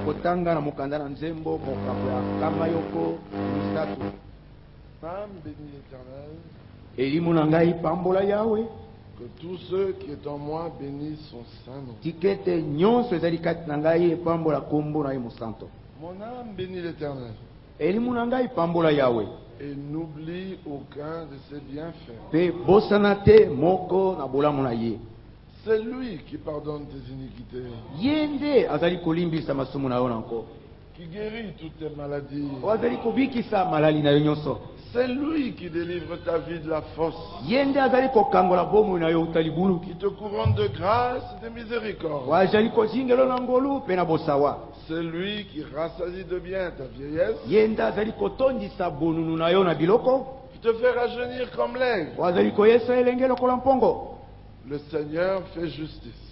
kotanga na mokanda na nzembo mokapo ya kama yoko misatu. Femme bénis l'Éternel, Elimu na ngai pambola yawe. que tous ceux qui est en moi bénissent son saint nom. Tikete nyonso ezali kati na ngai pambola kombo na ye mosanto. Mon âme bénit l'Éternel Elimu na ngai pambola yawe. et n'oublie aucun de ses bienfaits. Pe bosana te moko na bolamu na ye. C'est lui qui pardonne tes iniquités, Yende azali kolimbisa masumu na yo nanko. qui guérit toutes tes maladies. Azali kobikisa malali na yo nyonso. C'est lui qui délivre ta vie de la fosse, Yende azali kokangola bomo na yo utalibulu. qui te couronne de grâce et de miséricorde. Wazali kozingelo na ngolu pe na bosawa. C'est lui qui rassasie de bien ta vieillesse, Yende azali kotondisa bonunu na yo na biloko. qui te fait rajeunir comme l'aigle. Wazali koyesa elenge lokola mpongo. Le Seigneur fait justice.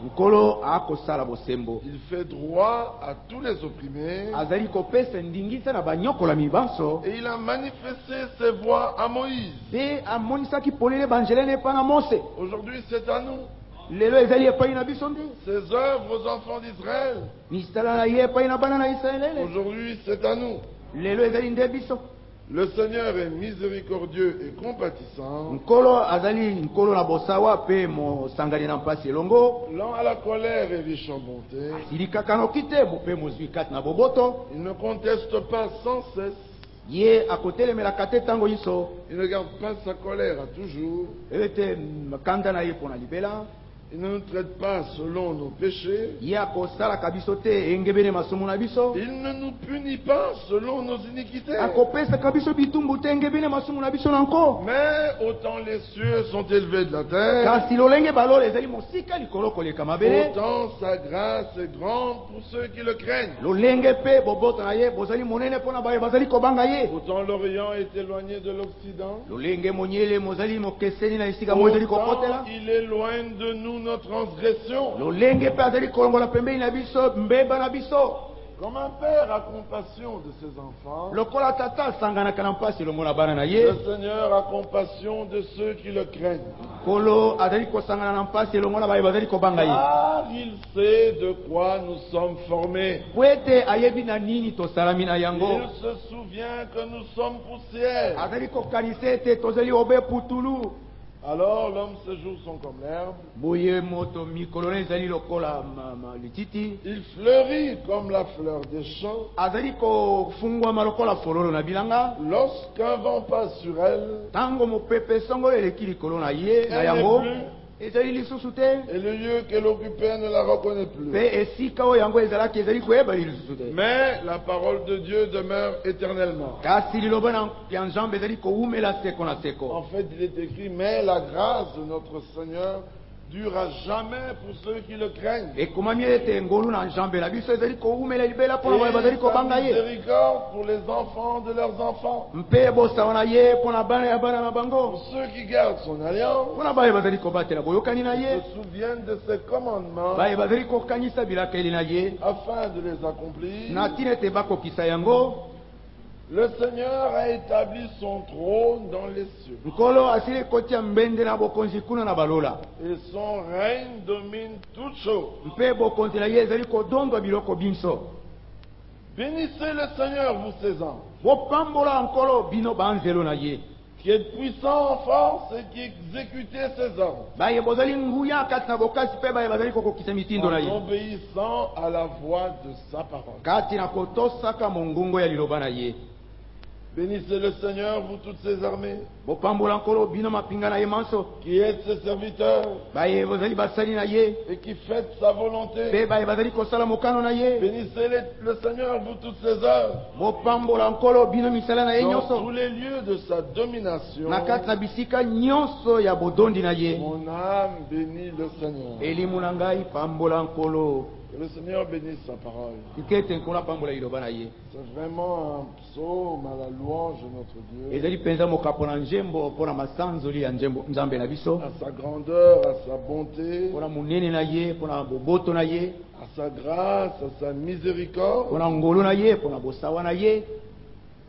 Nkolo akosala bosembo. Il fait droit à tous les opprimés. Azali kopesa ndingisa na banyokola mibanso. Et il a manifesté ses voies à Moïse. Pe amonisaki polele banjelene epai na Mose. Aujourd'hui, c'est à nous. Lelo ezali epai na biso nde. Ses œuvres aux enfants d'Israël. Misala na ye epai na bana na Israelele. Aujourd'hui, c'est à nous. Lelo ezali nde biso. Le Seigneur est miséricordieux et compatissant, Nkolo azali nkolo na bosawa pe mosangani na mpasi elongo. lent à la colère et riche en bonté. Silikaka noki te pe mozwi kati na boboto. Il ne conteste pas sans cesse. Ye akotelemelaka te ntango nyonso. Il ne garde pas sa colère à toujours. Ete makanda na ye mpo na libela. Il ne nous traite pas selon nos péchés. Ye akosalaka biso te engebene masumu na biso. Il ne nous punit pas selon nos iniquités. Akopesaka biso bitumbu te engebene masumu na biso nanko. Mais autant les cieux sont élevés de la terre, Kasi lolenge balolo ezali mosika likolo koleka mabele. autant sa grâce est grande pour ceux qui le craignent. Lolenge pe boboto na ye bozali monene mpona baye bazali kobanga ye. Autant l'Orient est éloigné de l'Occident, Lolenge monyele mozali mokeseni na esika mo ezali autant kokotela. il éloigne de nous nos transgressions. Lolenge pe azali kolongola pembeni na biso mbeba na biso. Comme un père a compassion de ses enfants, Lokola tata asanganaka na mpasi elongo na bana na ye. le Seigneur a compassion de ceux qui le craignent. Kolo azali kosangana na mpasi elongo na baye bazali kobanga ye. Car il sait de quoi nous sommes formés. Po ete ayebi na nini tosalami na yango. Il se souvient que nous sommes poussière. Azali kokanisa ete tozali obe putulu. Alors l'homme séjour sont comme l'herbe. Boye moto mikolo na ezali lokola lititi. Il fleurit comme la fleur des champs. Azali kofungwama lokola fololo na bilanga. Lorsqu'un vent passe sur elle, Tango mopepe songo eleki likolo na ye na Elle yango. n'est plus. Ezali lisusu te. et le lieu qu'elle occupait ne la reconnaît plus. Pe esika oyo yango ezalaki ezali koyeba lisusu te. Mais la parole de Dieu demeure éternellement. Kasi liloba ya nzambe ezali kowumela seko na En seko. fait, il est écrit, mais la grâce de notre Seigneur dure à jamais pour ceux qui le craignent. Ekomami ete ngolu na nzambe na biso ezali kowumela libela mpona baye bazali Et kobanga sa ye. miséricorde pour les enfants de leurs enfants. Mpe bosawa na ye mpona bana ya bana na Pour bango. ceux qui gardent son alliance, Mpona baye bazali kobatela boyokani na ye. se souviennent de ses commandements Baye bazali kokanisa bilakeli na ye. afin de les accomplir. Na ntina ete bakokisa yango. Le Seigneur a établi son trône dans les cieux. Nkolo asili kotia mbende na bokonzi kuna na balola. Et son règne domine toutes choses. Mpe bokonzi na ye ezali kodondwa biloko binso. Bénissez le Seigneur, vous ses anges, Bopambola nkolo bino banzelo na ye. qui êtes puissant en force et qui exécutez ses ordres, Baye bozali nguya kati na bokasi mpe baye bazali kokokisa mitindo na en ye. obéissant à la voix de sa parole. Kati na kotosaka mongongo ya liloba na ye. Bénissez le Seigneur, vous toutes ses armées, Bopambola nkolo bino mapinga na ye manso. qui êtes ses serviteurs Baye bozali basali na ye. et qui faites sa volonté. Mpe baye bazali kosala mokano na ye. Bénissez le Seigneur, vous toutes ses œuvres, Bopambola nkolo bino misala na ye dans nyonso. tous les lieux de sa domination. Na kati na bisika nyonso ya bodondi na ye. Mon âme bénit le Seigneur. Elimu na ngai pambola nkolo. Que le Seigneur bénisse sa parole. Tikete nkolo apambola liloba na ye. C'est vraiment un psaume à la louange de notre Dieu, Ezali penza mokapo na njembo mpona masanzoli ya njembo nzambe na biso. à sa grandeur, à sa bonté, Mpona monene na ye, mpona boboto na ye, à sa grâce, à sa miséricorde, mpona ngolo na ye, mpona bosawa na ye,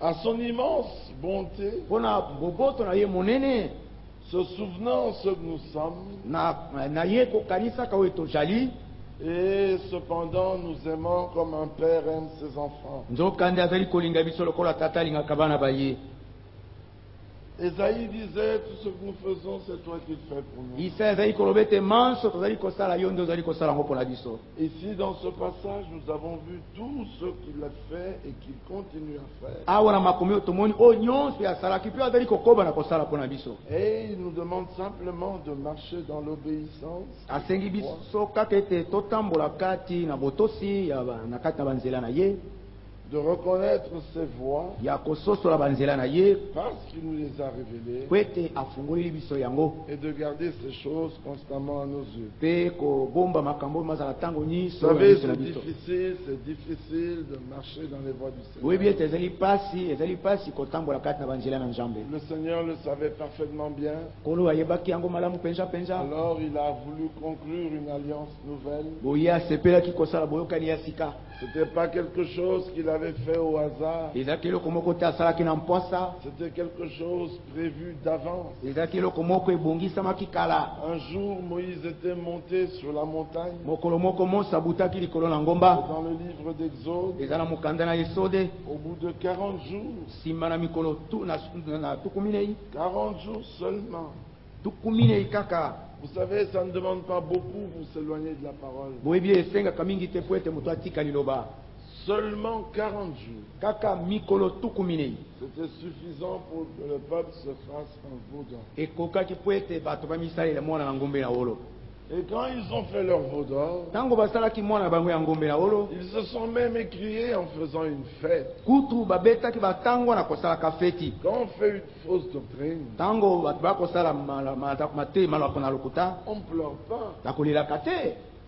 à son immense bonté, mpona boboto na ye monene, se souvenant ce que nous sommes na ye kokanisaka oyo tozali, Et cependant, nous aimons comme un père aime ses enfants. nzokande azali kolinga biso lokola tata alingaka bana baye. Ésaïe disait, tout ce que nous faisons, c'est toi qui le fais pour nous. Isaïe azali koloba ete manso tozali kosala yo nde ozali kosala yango mpona biso. Ici, dans ce passage, nous avons vu tout ce qu'il a fait et qu'il continue à faire. Awa na makomi oyo tomoni oyo nyonso asalaki mpe azali kokoba na kosala mpona biso. Et il nous demande simplement de marcher dans l'obéissance. Asengi biso kaka ete totambola kati na botosi na kati na banzela na ye. De reconnaître ses voies Ya kososola banzela na ye parce qu'il nous les a révélées po ete afungoleli biso yango. et de garder ces choses constamment à nos yeux. Mpe kobomba makambo oyo mazala ntango Vous nyonso savez, na biso. c'est difficile de marcher dans les voies du oyebi Seigneur. ete ezali pasi kotambola kati na banzela na nzambe. Le Seigneur le savait parfaitement bien. Nkolo ayebaki yango malamu mpenza. Alors il a voulu conclure une alliance nouvelle. Boye asepelaki kosala boyokani ya sika. C'était pas quelque chose qu'il avait fait au hasard. Ezalaki eloko moko te asalaki na mposa. C'était quelque chose prévu d'avance. Ezalaki eloko moko ebongisamaki kala. Un jour, Moïse était monté sur la montagne. Mokolo moko Mose abutaki likolo na ngomba. Dans le livre d'Exode, Eza na mokanda na Esode. au bout de 40 jours, Nsima na mikolo na tuku minei. 40 jours seulement. Tuku minei kaka. Vous savez, ça ne demande pas beaucoup pour s'éloigner de la parole. Boyebi esengaka mingi te po ete moto atika liloba. Seulement 40 jours. Kaka mikolo tuku minei. C'était suffisant pour que le peuple se fasse un veau d'or. Ekokaki po ete bato bamisalela mwana na ngombe na wolo. Et quand ils ont fait leur veau d'or, Tango basalaki mwana na bango ya ngombe na wolo. ils se sont même écriés en faisant une fête. Kutu babetaki batango na kosalaka feti. Quand on fait une fausse doctrine, Tango bato bakosala mate malako na lokuta. on ne pleure pas, Bakolelaka te.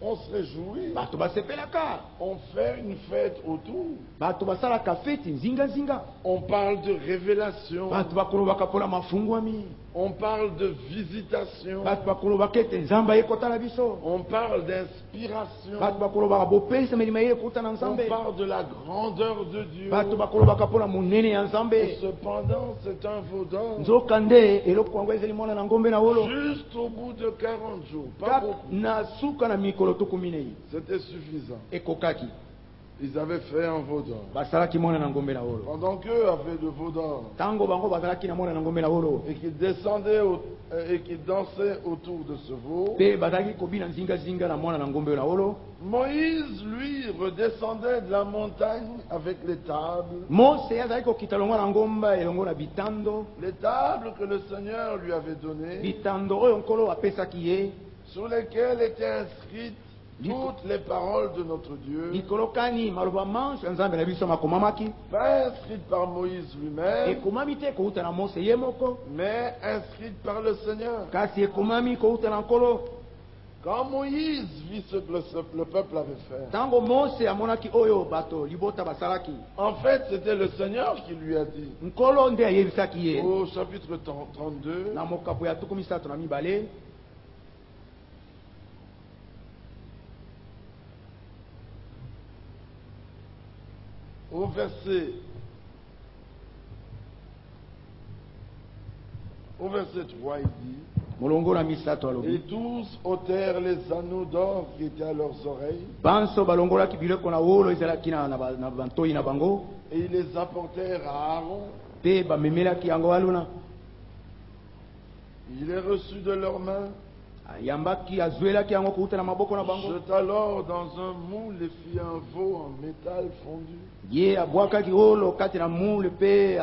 on se réjouit. Bato basepelaka. On fait une fête autour. Bato basalaka feti nzinga. On parle de révélation. Bato bakolobaka mpona mafungwami. On parle de visitation. Bato bakolobaka ete nzambe ayekotala biso. On parle d'inspiration. Bato bakolobaka bopesameli mayekota na On nzambe. parle de la grandeur de Dieu. Bato bakolobaka mpona monene ya Et nzambe. cependant, c'est un veau d'or. Nzokande eloko yango ezali mwana na ngombe na wolo. Juste au bout de 40 jours. Pas Kaka beaucoup. na suka na mikolo tuku minei. C'était suffisant. Ekokaki. Ils avaient fait un veau d'or. Basalaki mwana na ngombe na wolo. Pendant qu'eux avaient le veau d'or Tango bango bazalaki na mwana na ngombe na wolo. et qu'ils descendaient et qu'ils dansaient autour de ce veau, Pe bazalaki kobina nzinga na mwana na ngombe na wolo. Moïse, lui, redescendait de la montagne avec les tables. Mose azalaki kokita longo na ngomba elongo na bitando. Les tables que le Seigneur lui avait données, Bitando oyo nkolo apesaki ye. sur lesquelles étaient inscrites toutes les paroles de notre Dieu, Likolokani maloba manso ya nzambe na biso makomamaki. pas inscrites par Moïse lui-même, Ekomami te kouta na Mose ye moko. mais inscrites par le Seigneur. Kasi ekomami kouta na nkolo. Quand Moïse vit ce que le peuple avait fait, Tango Mose amonaki oyo bato libota basalaki. en fait, c'était le Seigneur qui lui a dit, Nkolo nde ayebisaki ye. au chapitre 32, Na mokapo ya tuku misato na mibale. au verset 3, il dit, Molongo na misato et alobi. tous ôtèrent les anneaux d'or qui étaient à leurs oreilles, Banso balongolaki biloko na wolo ezalaki na bantoi na bango. et ils les apportèrent à Aaron. Pe bamemelaki yango aluna. Il les reçut de leurs mains, Yambaki azwelaki yango kouta na maboko na bango. jeta alors dans un moule et fit un veau en métal fondu. Ye abwakaki wolo kati na mule pe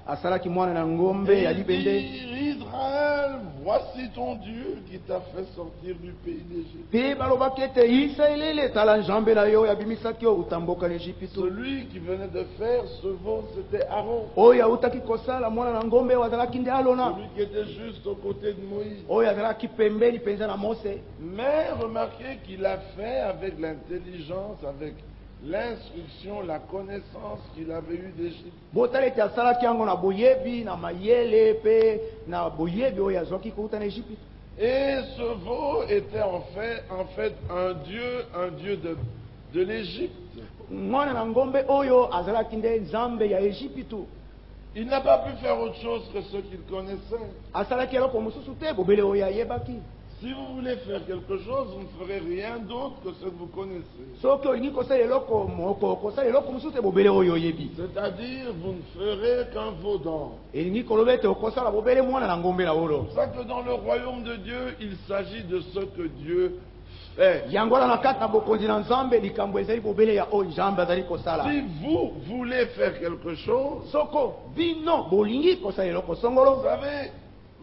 asalaki mwana na ngombe Et ya il libende. dit, Israël, voici ton Dieu qui t'a fait sortir du pays d'Égypte. Pe balobaki ete Israelele tala nzambe na yo yabimisaki yo utamboka na Ejipito. Celui qui venait de faire ce veau, c'était Aaron. Oyo autaki kosala mwana na ngombe oyo azalaki nde alona. Celui qui était juste aux côtés de Moïse. Oyo azalaki pembeni mpenza na Mose. Mais remarquez qu'il a fait avec l'intelligence, avec l'instruction, la connaissance qu'il avait eue d'Égypte. Botala ete asalaki yango na boyebi na mayele pe na boyebi oyo azwaki kouta na Ejipito. Et ce veau était en fait un dieu de l'Égypte. Mwana na ngombe oyo azalaki nde nzambe ya Ejipito. Il n'a pas pu faire autre chose que ce qu'il connaissait. Asalaki eloko mosusu te bobele oyo ayebaki. Si vous voulez faire quelque chose, vous ne ferez rien d'autre que ce que vous connaissez. soki olingi kosala eloko moko kosala eloko mosusu te bobele oyo oyebi. C'est-à-dire, vous ne ferez qu'un veau d'or. elingi koloba ete okosala bobele mwana na ngombe na olo. C'est pour ça que dans le royaume de Dieu, il s'agit de ce que Dieu fait. yango wana na kati na bokonzi na nzambe likambo ezali bobele ya oyo nzambe azali kosala. Si vous voulez faire quelque chose, soko bino bolingi kosala eloko songolo. vous savez,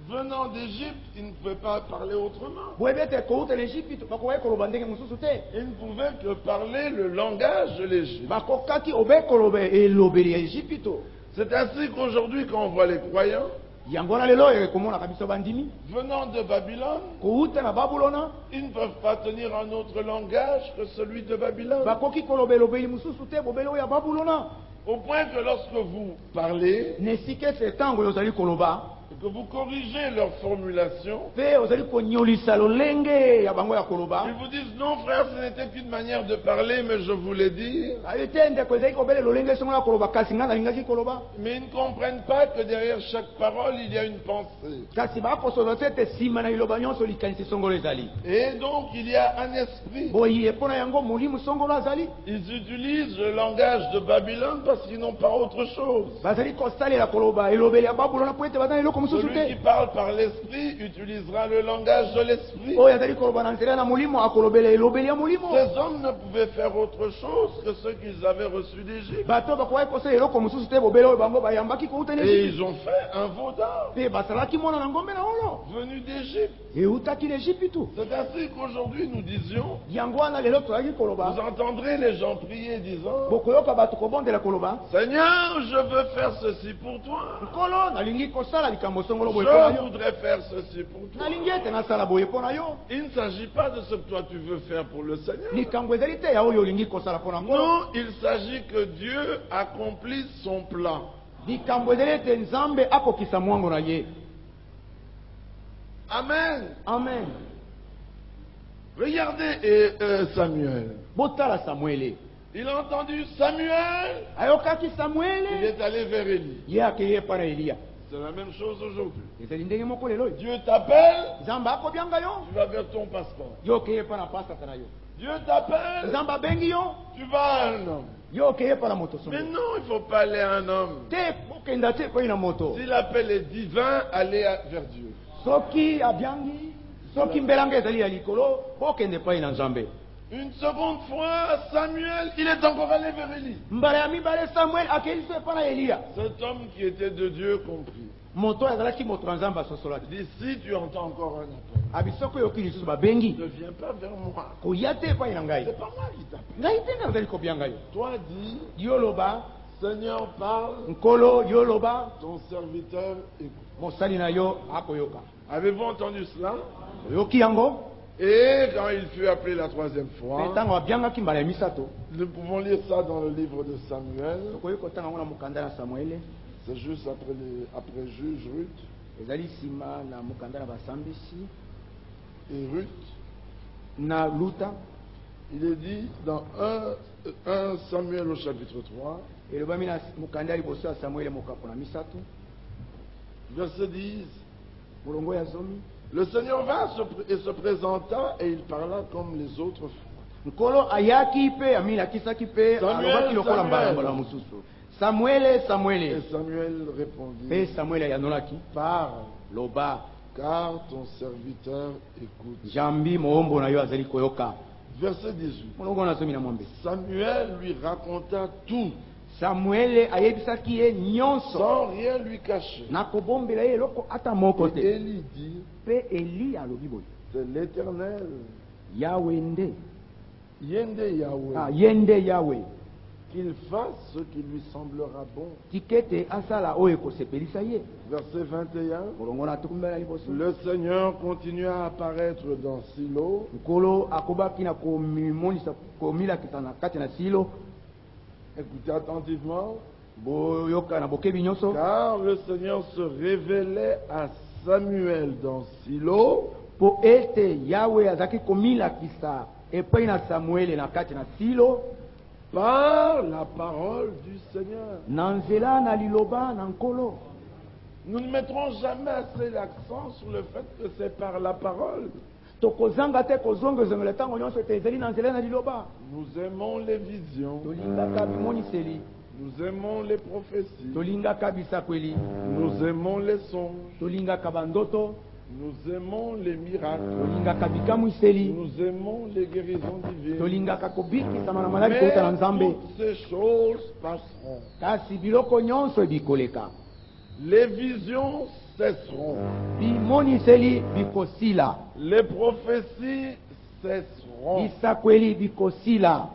venant d'Égypte, il ne pouvait pas parler autrement. boyebi ete kouta na Ejipito bakoki koloba ndenge mosusu te. Il ne pouvait que parler le langage de l'Égypte. bakokaki obe koloba elobeli ya Ejipito. C'est ainsi qu'aujourd'hui, quand on voit les croyants yango wana lelo ekomonaka biso bandimi venant de Babylone, kouta na babulona ils ne peuvent pas tenir un autre langage que celui de Babylone. bakoki koloba elobeli mosusu te bobele oyo ya babulona. Au point que lorsque vous parlez nesika ete ntango oyo ozali koloba et que vous corrigez leur formulation, mpe ozali konyolisa lolenge ya bango ya koloba. ils vous disent non frère, ce n'était qu'une manière de parler, mais je voulais dire. ayo te ndeko ezali kobele lolenge songo na koloba kasi nga nalingaki koloba. Mais ils ne comprennent pas que derrière chaque parole, il y a une pensée. kasi bakosoza te ete nsima na liloba nyonso likanisi songolo ezali. Et donc, il y a un esprit. boye mpo na yango molimo songolo azali. Ils utilisent le langage de Babylone parce qu'ils n'ont pas autre chose. bazali kosalela koloba elobeli ya babulona po ete baza na eloko mosusu Celui qui te. parle par l'esprit utilisera le langage de l'esprit. oyo azali koloba na nzela na molimo akolobela elobeli ya molimo. Ces hommes ne pouvaient faire autre chose que ce qu'ils avaient reçu d'Égypte. bato bakoki kosala eloko mosusu te bobele oyo bango bayambaki kouta na Et Ejipito. ils ont fait un veau d'or mpe basalaki mwana na ngombe na olo venu d'Égypte. eutaki na Ejipito. C'est ainsi qu'aujourd'hui nous disions, yango wana lelo tozalaki vous koloba entendrez les gens prier disant, bokoyoka bato kobondela koloba Seigneur, je veux faire ceci pour toi. nkolo nalingi kosala likambo songolo boye mpo na Je yo. voudrais faire ceci pour toi. nalingi ete nasala boye mpo na yo. Il ne s'agit pas de ce que toi tu veux faire pour le Seigneur. likambo ezali te ya oyo olingi kosala mpo na nkolo. Non, il s'agit que Dieu accomplisse son plan. likambo ezali ete nzambe akokisa mwango na ye. Amen. amen. Regardez Samuel. botala samuele. Il a entendu Samuel. ayokaki Il samuele est allé vers Élie. ye akeye epa na eliya. C'est la même chose aujourd'hui. ezali ndenge moko lelo. Dieu t'appelle, nzambe akobyanga yo tu vas vers ton pasteur. yo okeye epa na pasata na yo. Dieu t'appelle, nzambe abengi yo tu vas à un homme. yo okeye epa na moto Mais songolo. non, il ne faut pas aller à un homme. te okenda te epai na moto. Si l'appel est divin, allez vers Dieu. soki abyangi soki mbelanga ezali ya likolo okende epai na nzambe. Une seconde fois, Samuel, il est encore allé vers Élie. mbala ya mibale samuel akei so epai na eliya. Cet homme qui était de Dieu compris. moto oyo azalaki moto na nzambe Il asosolaki. dit, si tu entends encore un appel, abi soki oyoki lisusu babengi ne viens pas vers moi. koya te epai na ngai. C'est pas moi qui t'appelle. ngai te nde nazali kobyanga yo. Toi dis, yo loba Seigneur parle, nkolo yo loba ton serviteur écoute. mosali na yo akoyoka. Avez-vous entendu cela? oyoki yango. Et quand il fut appelé la troisième mpe fois, ntango abyangaki mbala ya misato nous pouvons lire ça dans le livre de Samuel. tokoki kotanga yango na mokanda na samuele. C'est juste après Juge Ruth ezali nsima na mokanda na basambisi et Ruth. na luta. Il est dit dans 1 Samuel au chapitre 3, elobami na mokanda ya liboso ya samuele mokapo na misato verset 10. molongo ya zomi. Le Seigneur vint et se présenta et il parla comme les autres fois. nkolo ayaki mpe amilakisaki mpe Samuel, alobaki lokola Samuel. mbala mosusu. samuele samuele. Et Samuel répondit, mpe samuele ayanolaki parle, loba car ton serviteur écoute. jambi moombo na yo azali koyoka. Verset 18. molongo na zomi na mwambe. Samuel lui raconta tout, samuele ayebisaki ye nyonso sans rien lui cacher. na kobombela ye eloko ata moko Et te. Élie dit, mpe eli alobi boye c'est l'Éternel, yawe nde Yende Yahweh, ye nde yawe qu'il fasse ce qui lui semblera bon. tikete asala oyo ekosepelisa ye. Verset 21. molongo na tukumbela liboso. Le Seigneur continua à apparaître dans Silo, nkolo akobaki na komilakisa na kati na silo. écoutez attentivement, boyoka na bokebi nyonso. car le Seigneur se révélait à Samuel dans Silo mpo ete yawe azalaki komilakisa epai na samuele na kati na silo par la parole du Seigneur. na nzela na liloba na nkolo. Nous ne mettrons jamais assez l'accent sur le fait que c'est par la parole. tokozanga te kozongezongela ntango nyonso ete ezali na nzela na liloba. Nous aimons les visions. Tolingaka bimoniseli. Nous aimons les prophéties. Tolingaka bisakweli. Nous aimons les songes. Tolingaka bandoto. Nous aimons les miracles. Tolingaka bikamwiseli. Nous aimons les guérisons divines. Tolingaka kobikisama na maladi kouta na Mais Nzambe. toutes ces choses passeront. Kasi biloko nyonso ebikoleka. Les visions cesseront. Bimoniseli bikosila. Les prophéties cesseront. Bisakweli bikosila.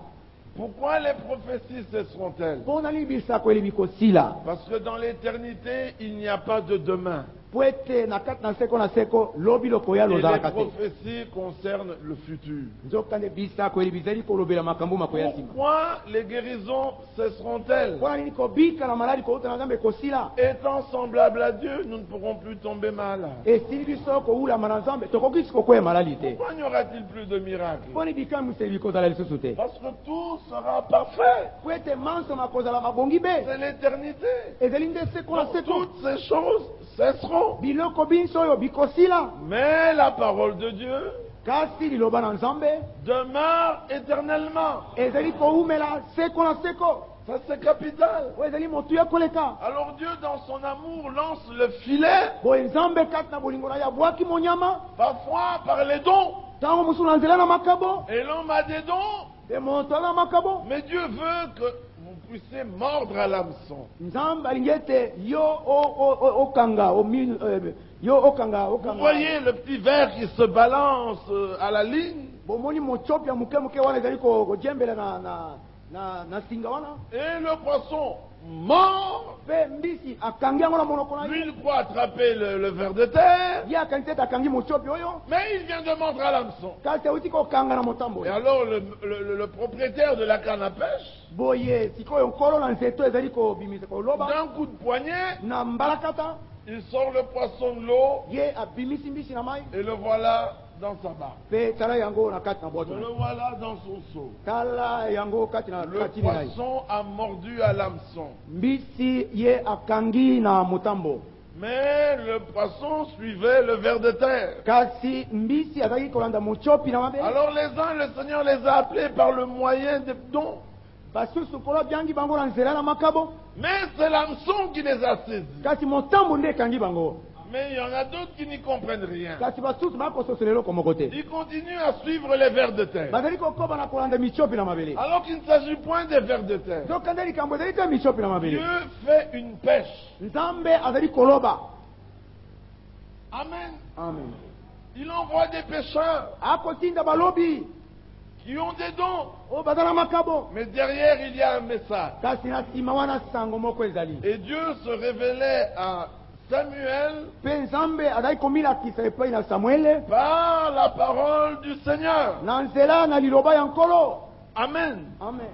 Pourquoi les prophéties cesseront-elles? Mpona nini bisakweli bikosila? Parce que dans l'éternité, il n'y a pas de demain. Po ete na kati na seko lobi lokoya Et les lozalaka te. prophéties concernent le futur. Nzokande bisakweli bizali kolobela makambo makoya nsima. Pourquoi les guérisons cesseront-elles? Mpona nini kobika na maladi kouta na Nzambe ekosila? Étant semblables à Dieu, nous ne pourrons plus tomber malades. Esili biso kowulama na Nzambe tokoki kokwea maladi te. Pourquoi n'y aura-t-il plus de miracles? Mponi bikamwiseli bikozala lisusu te. Parce que tout sera parfait. Po ete manso makozala mabongi be. C'est l'éternité. Ezali nde seko na Donc, seko. toutes ces choses cesseront. Biloko binso oyo bikosila. Mais la parole de Dieu Kasi liloba na Nzambe demeure éternellement. ezali kowumela seko na seko. Ça, c'est capital. Po ezali motuya koleka. Alors Dieu, dans son amour, lance le filet, Boye Nzambe kati na bolingo na ye abwaki monyama. parfois par les dons. Ntango mosusu na nzela na makabo. Et l'homme a des dons, E moto na makabo. mais Dieu veut que vous puissiez mordre à l'hameçon. Nzambe alingi ete yo okanga yo okanga Vous voyez le petit ver qui se balance à la ligne, bomoni mochopi ya muke muke wana ezali kojembela na singa wana. et le poisson mord. Pe mbisi akangi yango na monoko na Lui, ye. il croit attraper le ver de terre, Ye akangi te ete akangi mochopi oyo. mais il vient de mordre à l'hameçon. Kasi euti kokanga na motambo Et oyo. alors le propriétaire de la canne à pêche, Boye sikoyo nkolo na nzeto ezali kobimisa koloba d'un coup de poignet, na mbalakata. il sort le poisson de l'eau Ye abimisi mbisi na mai. et le voilà dans sa barque. Pe tala yango na kati na boto. Le voilà dans son seau. Tala yango kati na Le kati na ye. poisson a mordu à l'hameçon. Mbisi ye akangi na motambo. Mais le poisson suivait le ver de terre. Kasi mbisi azali kolanda mochopi na mabe. Alors les uns, le Seigneur les a appelés par le moyen des dons. Basusu kolo byangi bango na nzela na makabo. Mais c'est l'hameçon qui les a saisis. Kasi motambo nde ekangi bango. Mais il y en a d'autres qui n'y comprennent rien. Kasi basusu bakososola eloko moko te. Ils continuent à suivre les vers de terre. Bazali kokoba na kolanda michopi na mabele. Alors qu'il ne s'agit point des vers de terre. Zokanda likambo ezali te michopi na mabele. Dieu fait une pêche. Nzambe azali koloba. Amen. Amen. Il envoie des pêcheurs Akotinda balobi. qui ont des dons. O bazala makabo. Mais derrière, il y a un message. Kasi na sima wana sango moko ezali. Et Dieu se révélait à Samuel Pe Nzambe azali komilakisa epai na Samuele. par la parole du Seigneur. Na nzela na liloba ya nkolo. Amen. Amen.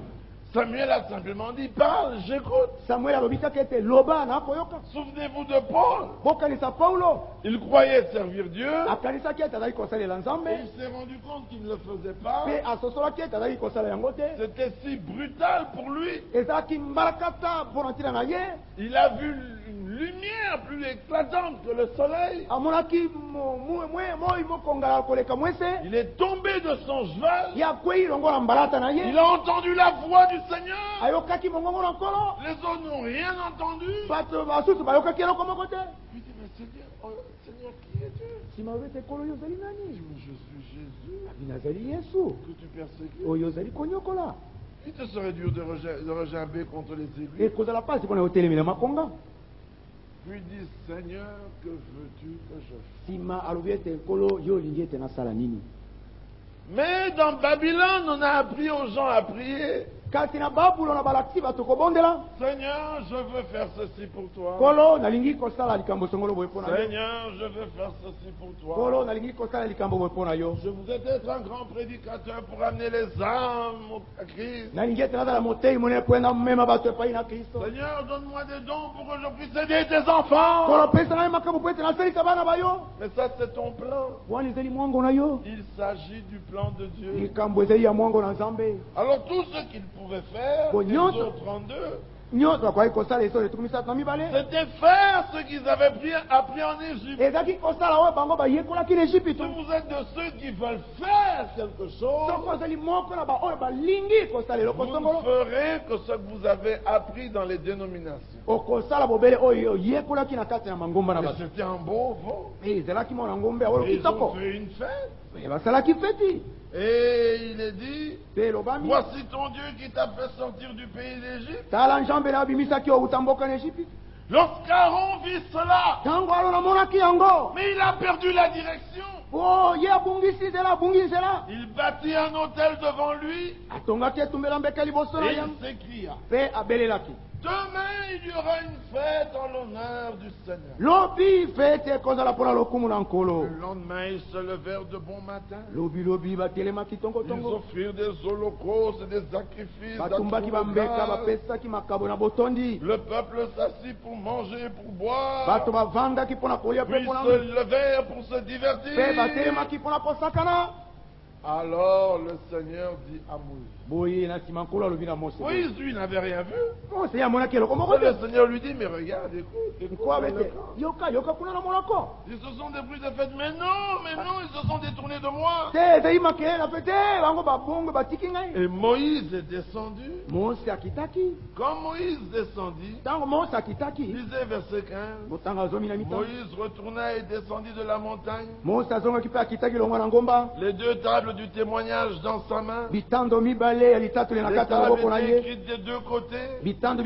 Samuel a simplement dit, parle, j'écoute. Samuel alobikaki ete loba na koyoka. Souvenez-vous de Paul. Bokanisa Paulo. Il croyait servir Dieu. Akanisaki ete azali kosalela Nzambe. Et il s'est rendu compte qu'il ne le faisait pas. Pe asosolaki ete azali kosala yango te. C'était si brutal pour lui. Ezalaki mbalakata mpona ntina na ye. Il a vu une lumière plus éclatante que le soleil. Amonaki moi mokongala koleka mwese. Il est tombé de son cheval. Ye akwei longo na mbalata na ye. Il a entendu la voix du Seigneur. Ayokaki mongongo na nkolo. Les autres n'ont rien entendu. Bato basusu bayokaki eloko moko te. Il dit, mais Seigneur, qui es-tu? Nsima oyo ete nkolo oyo ozali Il nani? dit, mais je suis Jésus Abi nazali Yesu que tu persécutes. oyo ozali konyokola. Il te serait dur de regimber contre les aiguilles. Ekozala pasi mpona otelemela makonga. Puis il dit, Seigneur, que veux-tu que je fasse? Nsima alobi ete nkolo yo olingi ete nasala nini? Mais dans Babylone, on a appris aux gens à prier. Kasi na babulo na balakisi bato kobondela. Seigneur, je veux faire ceci pour toi. Nkolo nalingi kosala likambo songolo boye mpona yo. Seigneur, je veux faire ceci pour toi. Nkolo nalingi kosala likambo boye mpona yo. Je voudrais être un grand prédicateur pour amener les âmes à Christ. Nalingi ete nazala motei monene mpo ena mema bato epai na Kristo. Seigneur, donne-moi des dons pour que je puisse aider tes enfants. Nkolo pesa na ye makambo mpo ete nasalisa bana bayo. Mais ça, c'est ton plan. Wana ezali mwango na yo. Il s'agit du plan de Dieu. Likambo ezali ya mwango na Nzambe. Alors, tout ce qu'il pouvait faire, les Bonyoto. autres en deux, nyonso bakoki kosala eso etuku misato na mibale c'était faire ce qu'ils avaient appris en Égypte. ezalaki kosala oyo bango bayekolaki na Si Ejipito. vous êtes de ceux qui veulent faire quelque chose, Soko ozali moko na baoyo balingi kosala eloko vous ne songolo ferez que ce que vous avez appris dans les dénominations. okosala bobele oyo oyekolaki na kati na mangomba na Mais bato. c'était un beau veau. Ezalaki mwana ngombe ya oyo Et ils ont kitoko fait une fête. basalaki feti Et il est dit, mpe elobami voici ton Dieu qui t'a fait sortir du pays d'Égypte. tala nzambe na abimisaki outa mboka na Ejipito. Lorsqu'Aaron vit cela, Ntango alo namonaki yango mais il a perdu la direction. po ye abungisi nzela Il bâtit un autel devant lui atongaki etumbela mbeka liboso na et yango il s'écria. mpe abelelaki Demain, il y aura une fête en l'honneur du Seigneur. lobi fete ekozala mpona lokumu na nkolo. Le lendemain, ils se levèrent de bon matin. lobi batelemaki Ils tongotongo offrirent des holocaustes et des sacrifices. à batumbaki tout le bambeka grâce. bapesaki makabo na botondi Le peuple s'assit pour manger et pour boire. bato bavandaki mpona kolia mpe Puis mpona se levèrent pour se mpe divertir. batelemaki mpona kosakana. Alors le Seigneur dit à Moïse. boye na nsima nkolo alobi na mose Moïse, lui, n'avait rien vu. mose ye amonaki eloko moko Et le te Seigneur lui dit, mais regarde, écoute, nkoabe dans le te camp. yoka kuna na molako Ils se sont débrouillés de fête. Mais non, ils se sont détournés de moi. te ezali makelele na pe te bango babongo batiki ngai. Et Moïse est descendu. mose akitaki Quand Moïse descendit, ntango mose akitaki lisez verset 15. motango azomi na mitano Moïse retourna et descendit de la montagne, mose azongaki mpe akitaki longwa na ngomba les deux tables du témoignage dans sa main. bitando mibale ya litatoli na Les kati ya tables loboko na étaient ye écrites des deux côtés. bitando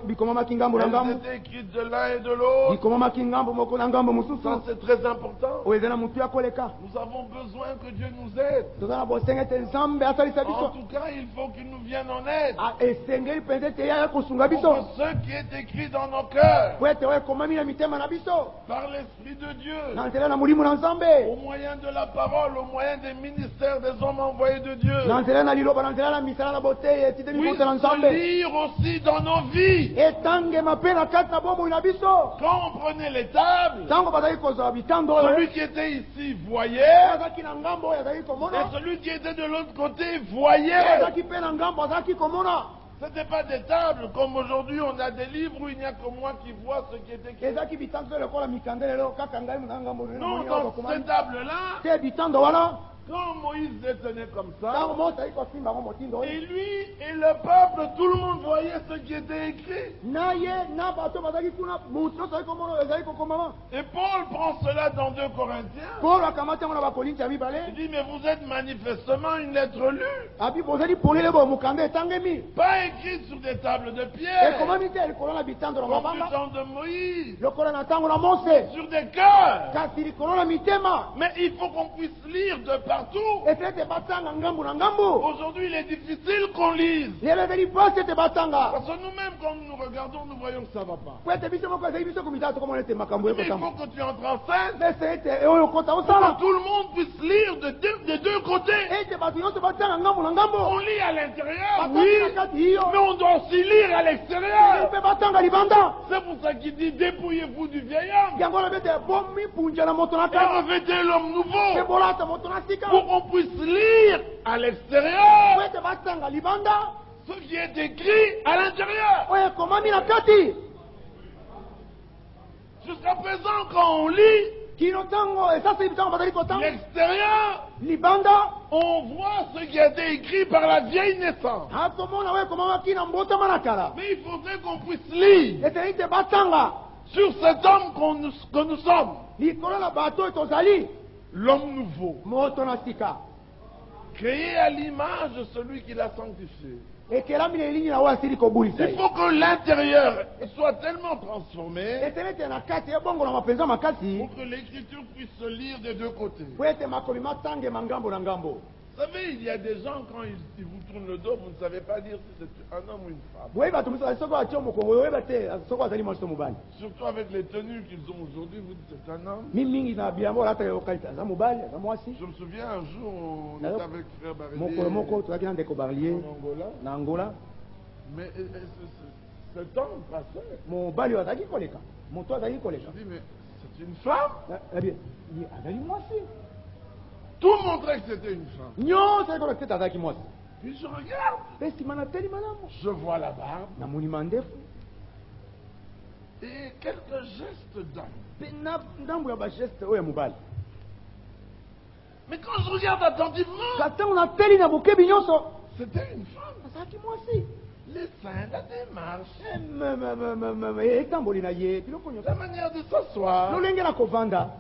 bikomamaki ngambo na Elles ngambo étaient écrites de l'un et de l'autre. bikomamaki ngambo moko na ngambo mosusu Ça, c'est très important. oyo eza na motu ya koleka Nous avons besoin que Dieu nous aide. toza na bosenga ete nzambe asalisa En biso tout cas, il faut qu'il nous vienne en aide. esengeli mpenza ete ye aya kosunga Pour biso que ce qui est écrit dans nos cœurs, po ete oyo ekomami na mitema na biso par l'Esprit de Dieu, na nzela na molimo na au nzambe moyen de la parole, au moyen des ministères des hommes envoyés de Dieu, na nzela na liloba na nzela na misala na boteyi etite puisse mibota na se nzambe lire aussi dans nos vies. etangema mpe na kati na bomoi na biso Quand on prenait les tables, ntango bazali kozwa bitando oyo celui qui était ici voyait, azalaki na ngambo oyo azalaki et komona celui qui était de l'autre côté voyait. azalaki mpe na ngambo azalaki komona Ce n'était pas des tables comme aujourd'hui, on a des livres où il n'y a que moi qui vois ce qui est écrit. ezalaki bitando lokola mikanda lelo kaka ngai na ngambo Non, dans ces tables-là, te bitando wana quand Moïse détenait comme ça, ntango mose azali kosimba yango motindo et oyo lui et le peuple, tout le monde voyait ce qui était écrit. na ye na bato bazalaki kuna motu nyonso azali komona oyo ezali kokomama Et Paul prend cela dans 2 Corinthiens. polo akamati yango na bakorinti ya Il mibale dit, mais vous êtes manifestement une lettre lue, abi bozali polele boyo mokanda etangemi pas écrite sur des tables de pierre, ekomami te likolo na bitando na comme du mabanga temps de Moïse, lokola na ntango na mose sur des cœurs. kasi likolo na mitema Mais il faut qu'on puisse lire de partout. ete ete batanga ngambo na ngambo Aujourd'hui, il est difficile qu'on lise. lelo ezali mpasi ete batanga Parce que nous-mêmes, quand nous nous regardons, nous voyons que ça ne va pas. po ete biso moko ezali biso komitala tokomona ete makambo Mais il faut ekotamba que tu entres en scène pese ete oyo okota pour osala que tout le monde puisse lire des deux côtés. ete bato nyonso batanga ngambo na ngambo On lit à l'intérieur, batangi oui, na kati iyo mais on doit aussi lire à l'extérieur. mpe batanga libanda C'est pour ça qu'il dit dépouillez-vous du vieil homme yango olobi ete bomi punja na moto na et kala revêtez l'homme mpe nouveau bolata moto na sika pour qu'on puisse lire à po l'extérieur ete batanga libanda ce qui est écrit à l'intérieur. oyo ekomami na kati Jusqu'à présent, quand on lit kino ntango esaseli bitango bazali kotanga l'extérieur, libanda on voit ce qui a été écrit par la vieille naissance. akomona oyo ekomamaki na mbotama na kala Mais il faudrait qu'on puisse lire ezali te batanga sur cet homme que nous sommes, likolo na bato oyo tozali l'homme nouveau, moto na sika créé à l'image de celui qui l'a sanctifié. ekelami na elingi na oyo asili kobulisa Il ye faut que l'intérieur soit tellement transformé eteli ete na kati ebongola mapenza makasi pour que l'écriture puisse se lire des deux côtés. po ete makomi matangema ngambo na ngambo Vous savez, il y a des gens, quand ils vous tournent le dos, vous ne savez pas dire si c'est un homme ou une femme. boyebi bato mosusu soki atie mokongo oyeba te soki azali mwasi to mobali Surtout avec les tenues qu'ils ont aujourd'hui, vous dites c'est un homme. mingi na bilamba olataka yokalite aza mobali aza mwasi Je me souviens un jour, on était avec frère mokolo moko Barilier tozalaki na ndeko barlier en Angola, na angola mais cet homme passait. mobali oyo azalaki koleka moto azalaki koleka Je dis, mais c'est une femme. azali mwasi Tout montrait que c'était une femme. nyonso azali koleka tete azalaki mwasi Puis je regarde, Pe nsima nateli malamu. je vois la barbe Namoni mandefu. et quelques gestes d'homme. Pe ndambo ya bageste oyo ya mobali. Mais quand je regarde attentivement, Katango nateli na bokebi nyonso. c'était une femme. Azalaki mwasi. Les seins, la démarche, Etamboli na ye. Biloko nyonso. la manière de s'asseoir. Lolenge na kovanda.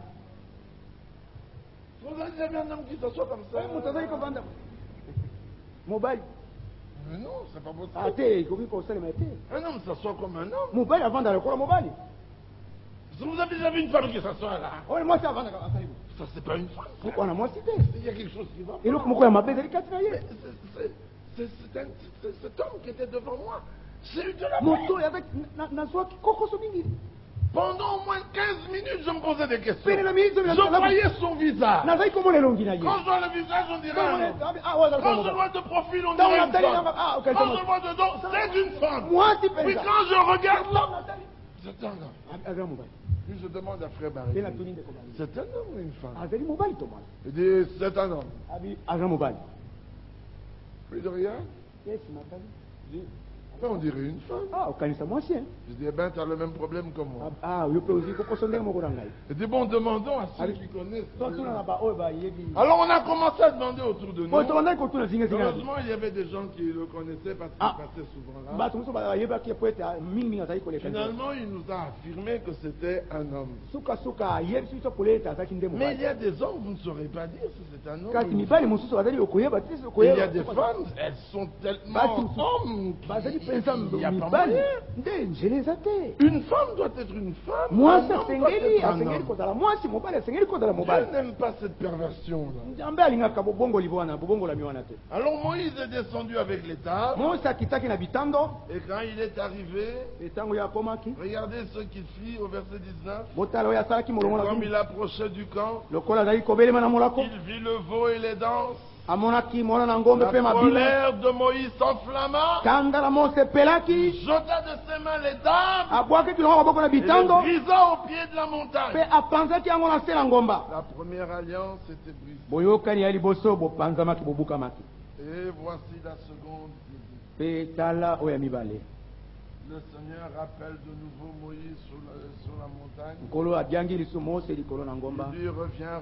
Vous avez jamais un homme qui s'assoit comme ça? Moto azali kovanda. Mobali. Mais non, c'est pas possible. Ate ikoki kosalema te. Un homme s'assoit comme un homme. Mobali avanda lokola mobali. Vous avez déjà vu une femme qui s'assoit là? Oyo mwasi avanda kaka asali. Ça, c'est pas une femme. ça. Wana mwasi te. Il y a quelque chose qui va. Eloko moko ya mabe ezali kati na ye. C'est cet homme qui était devant moi. J'ai eu de la Moto peine. avec nazwaki kokoso mingi. Pendant au moins 15 minutes, je me posais des questions. Pene na mingi Je voyais son visage. nazali komona elongi na ye. Quand je vois le visage, on dirait un homme. Quand Quand je vois de profil, on dirait une femme. Quand je vois de dos, c'est une femme. mwasi Puis penza. quand je regarde là, c'est un homme. Azali mobali. Puis je demande à Frère Barry. Pe na tuni ndeko bali. C'est un homme ou une femme? Azali mobali to mwana. Il dit, c'est un homme. Abi azali mobali. Puis je regarde. Yes matali. Je dis, mais on dirait une femme. Ah okanisa mwasi hein. Je dis, eh ben, tu as le même problème que moi. Ah yo pe ozi kokoso ndenge moko na ngai. Il dit, bon, demandons à ceux qui connaissent. So tuna na ba oyo ba yebi. Alors on a commencé à demander autour de nous. Oyo tobandaki kotuna zinga zinga. Heureusement, il y avait des gens qui le connaissaient parce qu'il Ah. passait souvent là. Bato mosusu bayebaki po ete mingi mingi azali koleka. Finalement, il nous a affirmé que c'était un homme. Suka ayebisi biso pole ete azalaki nde Mais il mobali. y a des hommes, vous ne saurez pas dire si c'est un homme. Kasi ou une mibali femme. mosusu bazali okoyeba te Il y okoyeba. a des femmes, elles sont tellement Basi hommes bazali qu'il penza n'y a pas mibali moyen. nde njele eza te. Une femme doit être une femme. Mwasi Un homme doit asengeli être un asengeli homme. kozala mwasi mobali asengeli kozala Je mobali. n'aime pas cette perversion-là. Nzambe alingaka bobongoli wana bobongolami wana te. Alors Moïse est descendu avec les tables. Mosi akitaki na bitando Et quand il est arrivé, etango ya akomaki regardez ce qu'il fit au verset 19. botala oyo asalaki molongo na Comme bino il approchait du camp, lokola azali kobelema na molako il vit le veau et les danses. amonaki mwana na ngombe La mpe mabina colère de Moïse s'enflamma, kanda na Mose epelaki jeta de ses mains les tables abwakaki longo maboko na et les bitando brisa au pied de la mpe montagne. apanzaki yango na se na ngomba. La première alliance était brisée. boyokani ya liboso bopanzamaki bobukamaki Et voici la seconde. mpe tala oyo ya mibale Le Seigneur rappelle de nouveau Moïse sur la montagne. nkolo abyangi liso Mose likolo na ngomba Il lui reviens.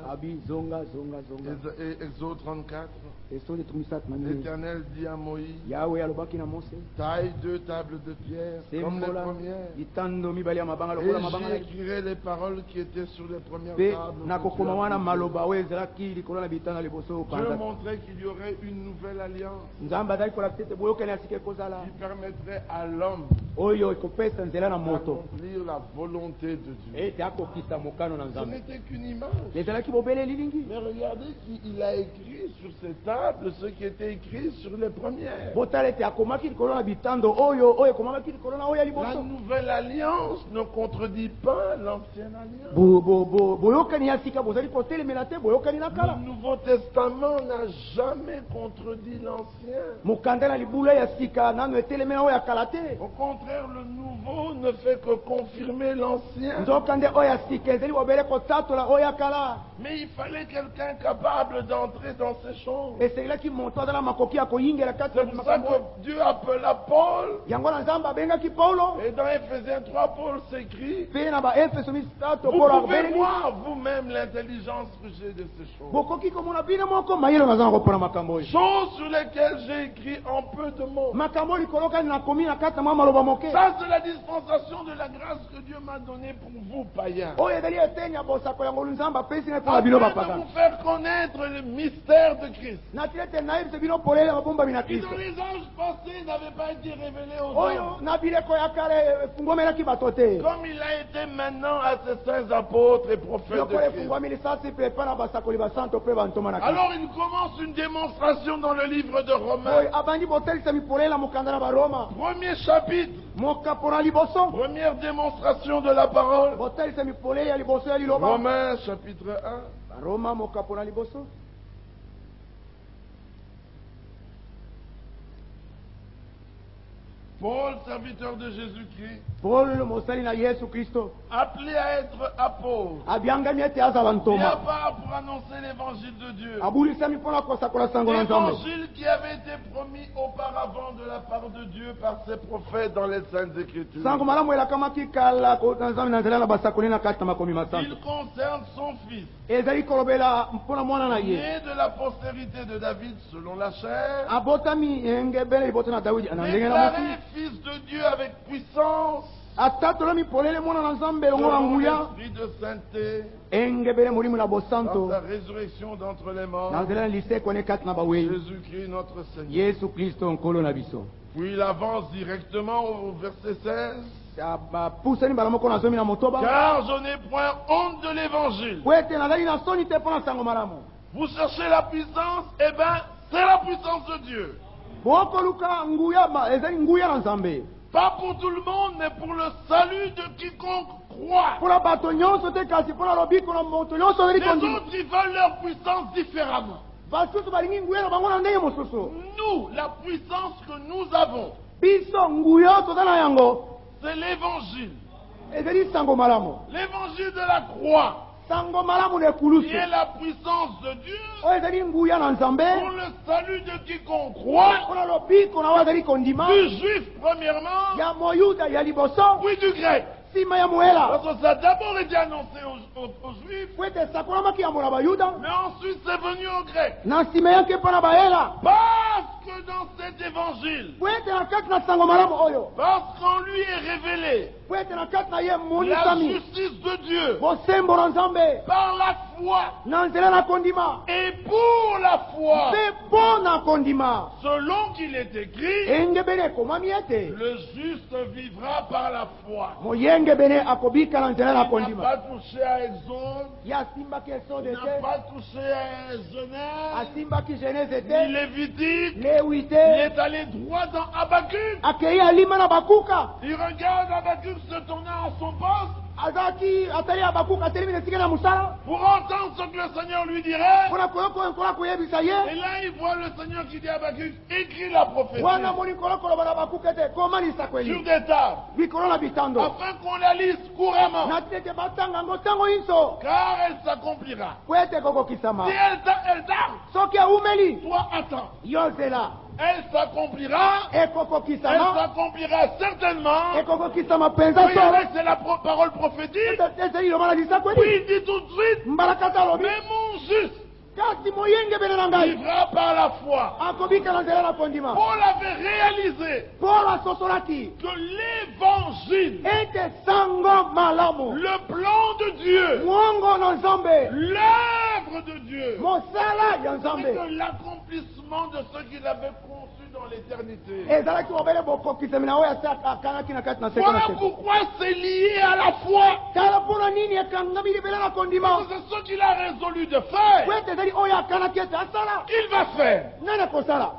abi zonga zonga zonga Et Exode 34. esode tumisatu na mingi L'Éternel dit à Moïse, yawe alobaki na Mose taille 2 tables de pierre comme les sembola premières. litando mibale ya mabanga Et lokola mabanga na j'écrirai les paroles qui étaient sur les premières mpe tables. nakokoma wana maloba oyo ezalaki likolo na bitanda liboso Dieu panza montrait qu'il y aurait une nouvelle alliance nzambe azali kolakisa ete boyokani ya sika ekozala qui permettrait à l'homme oyo ekopesa nzela na moto d'accomplir la volonté de Dieu. ete akokisa mokano na Ce nzambe n'était qu'une image. ezalaki bobeleli lingi Mais regardez qu'il a écrit sur ces tables ce qui était écrit sur les premières. botala ete akomaki likolo na bitando oyo ekomamaki likolo na oyo ya La liboso nouvelle alliance ne contredit pas l'ancienne alliance. boyokani ya sika bozali kotelemela te boyokani na kala Le Nouveau Testament n'a jamais contredit l'Ancien. mokanda na libula ya sika nano etelemela oyo ya kala te Au contraire, le Nouveau ne fait que confirmer l'Ancien. nzokande oyo ya sika ezali bobele kotatola oyo ya kala Mais il fallait quelqu'un capable d'entrer dans ces choses. eselelaki moto azala makoki ya koyingela kati C'est ya pour ça makambo que Dieu appela Paul. yango na nzambe abengaki paulo Et dans Éphésiens 3, Paul s'écrit, mpe na baefeso misato vous paulo pouvez abeleli voir vous-même l'intelligence que j'ai de ces choses. bokoki komona bino moko mayelo naza na kopona makambo oyo Choses sur lesquelles j'ai écrit en peu de mots. makambo oyo likolo kani nakomi na kati na mwa maloba moke Ça, c'est la dispensation de la grâce que Dieu m'a donnée pour vous, païens. oyo ezali eteni ya bosako yango nzambe apesi ngai mpona bino Afin de bapagana vous faire connaître le mystère de Christ. natili ete nayebisa bino polele babombami na Qui kristo dans les âges passés n'avait pas été révélé aux oyo hommes. na bileko ya kale efungomelaki bato te Comme il a été maintenant à ses saints apôtres et prophètes lokola de Christ. efungwami lisasi mpe epa na basakoli basanto mpe bantoma na kristo Alors il commence une démonstration dans le livre de oyo Romains. abandi botelisami polele na mokanda na baroma Premier chapitre, mokapo na liboso première démonstration de la parole. botelisami polele ya liboso ya liloba Romains chapitre 1. baroma mokapo na liboso Paul, serviteur de Jésus-Christ, Paul mosali na Yesu Kristo appelé à être apôtre, abiangami ete azala mis à ntoma part pour annoncer l'évangile de Dieu. abulisami mpona kosakola sango na Nzambe L'évangile qui avait été promis auparavant de la part de Dieu par ses prophètes dans les Saintes Écritures. sango malamu elakamaki kala na Nzambe na nzela na basakoli na kati na makomi masantu Il concerne son fils, ezali kolobela mpona mwana na ye né de la postérité de David selon la chair, abotami engebele libota na Dawidi na ndenge na déclaré mosi fils de Dieu avec puissance, atatolami polele mwana na Nzambe elongo na selon nguya l'esprit de sainteté, engebele molimo na dans bosanto sa résurrection d'entre les morts, na nzela na lisekwa ne kati na bawei Jésus-Christ notre Seigneur. Yesu Kristo nkolo na biso Puis il avance directement au verset 16. bapusani mbala moko na zomi na motoba Car je n'ai point honte de l'évangile. po ete nazali na soni te mpo na sango malamu Vous cherchez la puissance, eh bien, c'est la puissance de Dieu. bokoluka nguya ezali nguya na Nzambe Pas pour tout le monde, mais pour le salut de quiconque croit. mpona bato nyonso te kasi mpona lobiko na moto nyonso azali Les kondima autres, ils veulent leur puissance différemment. basusu balingi nguya na bango na ndenge mosusu Nous, la puissance que nous avons, biso nguya toza na yango c'est l'évangile. ezali sango malamu L'évangile de la croix, sango malamu na qui ekulusu est la puissance de Dieu oyo ezali nguya na Nzambe pour le salut de quiconque croit. mpona lobiko na oyo azali kondima Du juif, premièrement, ya moyuda ya liboso puis du grec. nsima ya moela Parce que ça a d'abord été annoncé aux juifs, po ete esakolamaki yango na bayuda mais ensuite c'est venu aux grecs. na nsima yake mpo na bayela Parce que dans cet évangile, po ete na kati na sango malamu oyo parce qu'en lui est révélé po ete na kati na ye la monisami justice de Dieu bosembo na Nzambe par la foi na nzela na kondima et pour la foi, mpe mpo na kondima selon qu'il est écrit, engebene ekomami ete le juste vivra par la foi. moyengebene akobika na nzela na Il n'a kondima pas touché à Exode, ye asimbaki esode il n'a te pas touché à Genèse, asimbaki genese ni te Lévitique, lewi il te est allé droit dans Habakkuk. akei alima na bakuka Il regarde Habakkuk se tournant à son poste azalaki atali ya bakuka atelemi na esika na mosala pour entendre ce que le Seigneur lui dirait. mpona koyokola koyebisa Et ye là, il voit le Seigneur qui dit à Habakkuk, écris la prophétie wana moni kolokoloba na bakuka ete komalisa sur kweli des tables, likolo na bitando afin qu'on la lise couramment, na tete batanga yango ntango nyonso car elle s'accomplira. po ete ekokokisama Si elle tarde, soki awumeli toi attends. yo zela Elle s'accomplira, elle ekokokisama s'accomplira certainement. ekokokisama mpenza Oui, so avec c'est la parole prophétique. ezali loba na lisa Oui, kweli il dit tout de suite, mbalakata alobi mais mon juste kasi moyengebene na ngai vivra par la foi. akobika na nzela na kondima Paul avait réalisé polo asosolaki que l'évangile, ete sango malamu le plan de Dieu, mwongo na Nzambe l'œuvre de Dieu, mosala ya c'est Nzambe que l'accomplissement de ce qu'il avait conçu dans l'éternité. ezalaki mobele bokokisami na oyo akangaki na kati na seko na Voilà seko pourquoi c'est lié à la foi. tala mpona nini ekangami libela na kondima Parce que c'est ce qu'il a résolu de faire, po ete ezali oyo akanaki ete asala qu'il va faire. nani akosala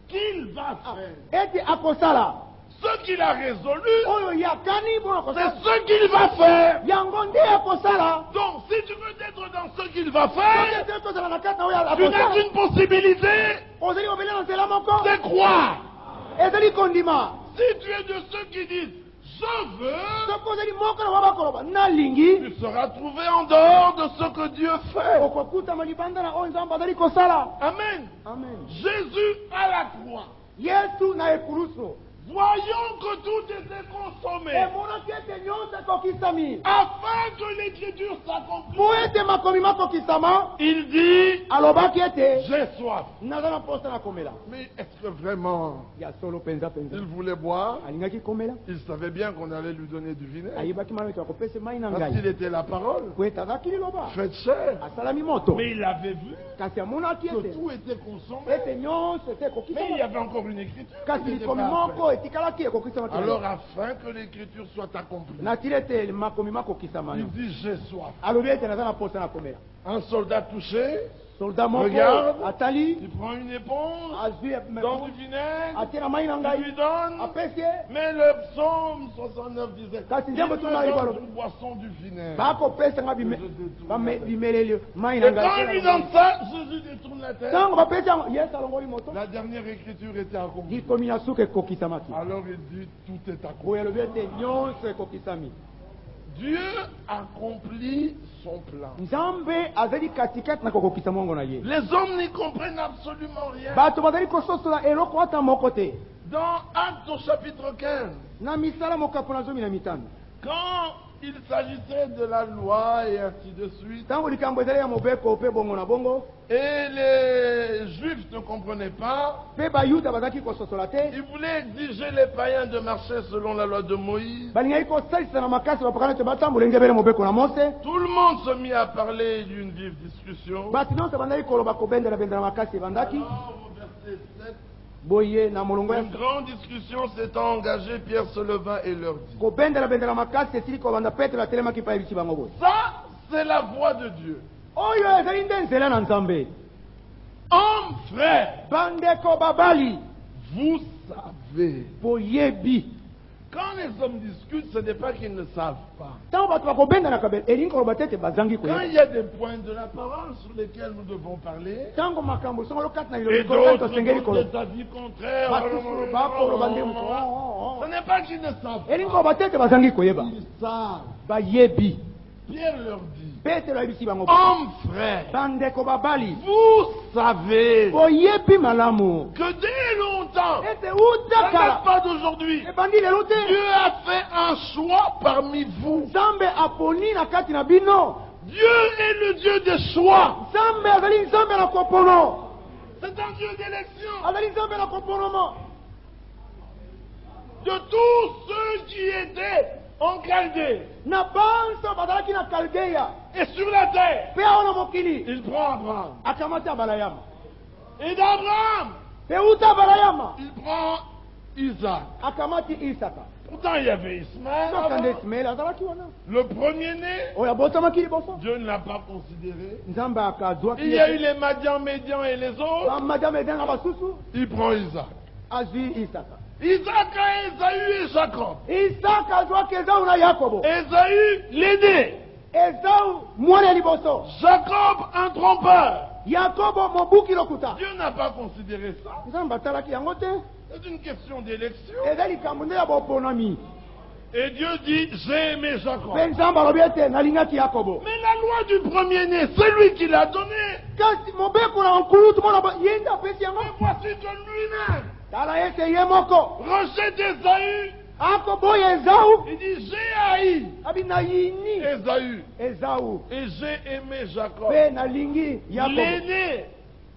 Qu'il va faire. ete akosala Ce qu'il a résolu, oyo yakani mpona c'est kosala ce qu'il va faire. yango nde akosala Donc, si tu veux être dans ce qu'il va soki faire, ete kozala na kati na oyo tu n'as akosala qu'une possibilité, ozali mobele na nzela moko c'est croire. ezali kondima Si tu es de ceux qui disent, je veux, soki ozali moko na babakoloba nalingi tu seras trouvé en dehors de ce que Dieu fait. okokutama libanda na oyo nzambe azali kosala Amen. amen Jésus à la croix, yesu na ekulusu voyant que tout était consommé, emonaki ete nyonso ekokisami afin que l'écriture s'accomplisse, po ete makomi makokisama il dit, alobaki ete j'ai soif. naza na mposa na komela Mais est-ce que vraiment ya solo mpenza mpenza il voulait boire? alingaki komela Il savait bien qu'on allait lui donner du vinaigre. ayebaki malamu ete akopesa mai na Parce qu'il ngai était la parole. po ete azalaki liloba Faites cher. asalami moto Mais il avait vu kasi amonaki que ete tout était consommé. ete nyonso ete Mais il y ekokisama avait encore une écriture. kasi qui n'était likomi pas moko faite. etikalaki ekokisama Alors, afin que l'écriture soit accomplie, natili ete makomi makokisama il dit j'ai soif. alobi ete naza na mposa na komela Un soldat touché, soldat moko regarde, atali il prend une éponge, azwi dans du vinaigre, atie na mai na il ngai lui donne. apesi ye Mais le psaume 69 disait, Kasi il nzembo me tuna libalo. donne une boisson du vinaigre. bakopesa nga bimeleli mai na Et quand il lui donne ngai ça, Jésus détourne la tête. ntango bapesi yango yesu alongoli moto La dernière écriture était accomplie. likomi na suka ekokisamaki Alors il dit, tout est accompli. boye alobi ete nyonso ekokisami Dieu accomplit son plan. nzambe azali katikati na kokokisa mongo na ye Les hommes n'y comprennent absolument rien. bato bazali kososola eloko ata moko te Dans Actes au chapitre 15, na misala mokapo na 15 quand il s'agissait de la loi et ainsi de suite, ntango likambo ezali ya mobeko mpe bongo na bongo et les Juifs ne comprenaient pas, mpe bayuda bazalaki kososola te ils voulaient exiger les païens de marcher selon la loi de Moïse. balingaki kosalisa na makasi bapakana ete batambola engebele mobeko na mose Tout le monde se mit à parler d'une vive discussion. bato nyonso bandaki koloba kobendela makasi ebandaki Alors, au verset 7, boye na molongo ya une grande discussion s'est engagée. Pierre se leva et leur dit, kobendela makasi esili kobanda petelo atelemaki pa yebisi bango boye ça, c'est la voix de Dieu. oyo ezali nde nzela na nzambe Hommes, frères, bandeko babali vous savez. boyebi Quand les hommes discutent, ce n'est pas qu'ils ne savent pas. ntango bato bakobendanaka elingi koloba te ete bazangi Quand koyeba il y a des points de la parole sur lesquels nous devons parler, ntango makambo songolo kati na et lilobi d'autres tosengeli ont koloba des avis contraires, basusu bakoloba nde moto ce n'est pas qu'ils ne savent pas. elingi koloba te ete bazangi koyeba Ils savent. bayebi Pierre leur dit, petelo ayebisi bango hommes, frères, bandeko babali vous savez boyebi malamu que dès longtemps, ete ce uta n'est kala pas d'aujourd'hui, ebandi lelo te Dieu a fait un choix parmi vous. nzambe aponi na kati na bino Dieu est le Dieu des choix. nzambe azali nzambe na kopono C'est un Dieu d'élection. azali nzambe na koponomo De tous ceux qui étaient en Chaldée na banso bazalaki na kaldeya et sur la terre, mpe awa na mokili il prend Abraham. akamati abalayama Et d'Abraham, mpe uta abalayama il prend Isaac. akamati isaka Pourtant, il y avait Ismaël. soka nde avant. ismaeli azalaki wana Le premier-né, oyo abotamaki liboso Dieu ne l'a pas considéré. nzambe akazwaki Il y a eu les Madians, Médians et les autres. bamadiama edanga basusu Il prend Isaac. azwi isaka Isaac a Ésaü et Jacob. isaka azwaki ezau na yakobo Ésaü, l'aîné. ezau mwana ya liboso Jacob, un trompeur. yakobo mobuki lokuta Dieu n'a pas considéré ça. nzambe atalaki yango te C'est une question d'élection. eza likambo nde ya boponami Et Dieu dit, j'ai aimé Jacob. mpe nzambe alobi ete nalingaki yakobo Mais la loi du premier-né, c'est lui qui l'a donnée. kasi mobeko na nkulutu mona ye nde apesi yango Mais voici que lui-même tala ete ye moko rejette Ésaü. akoboya ezau Il dit, j'ai haï abi nayini Ésaü ezau et j'ai aimé Jacob. mpe nalingi yakobo L'aîné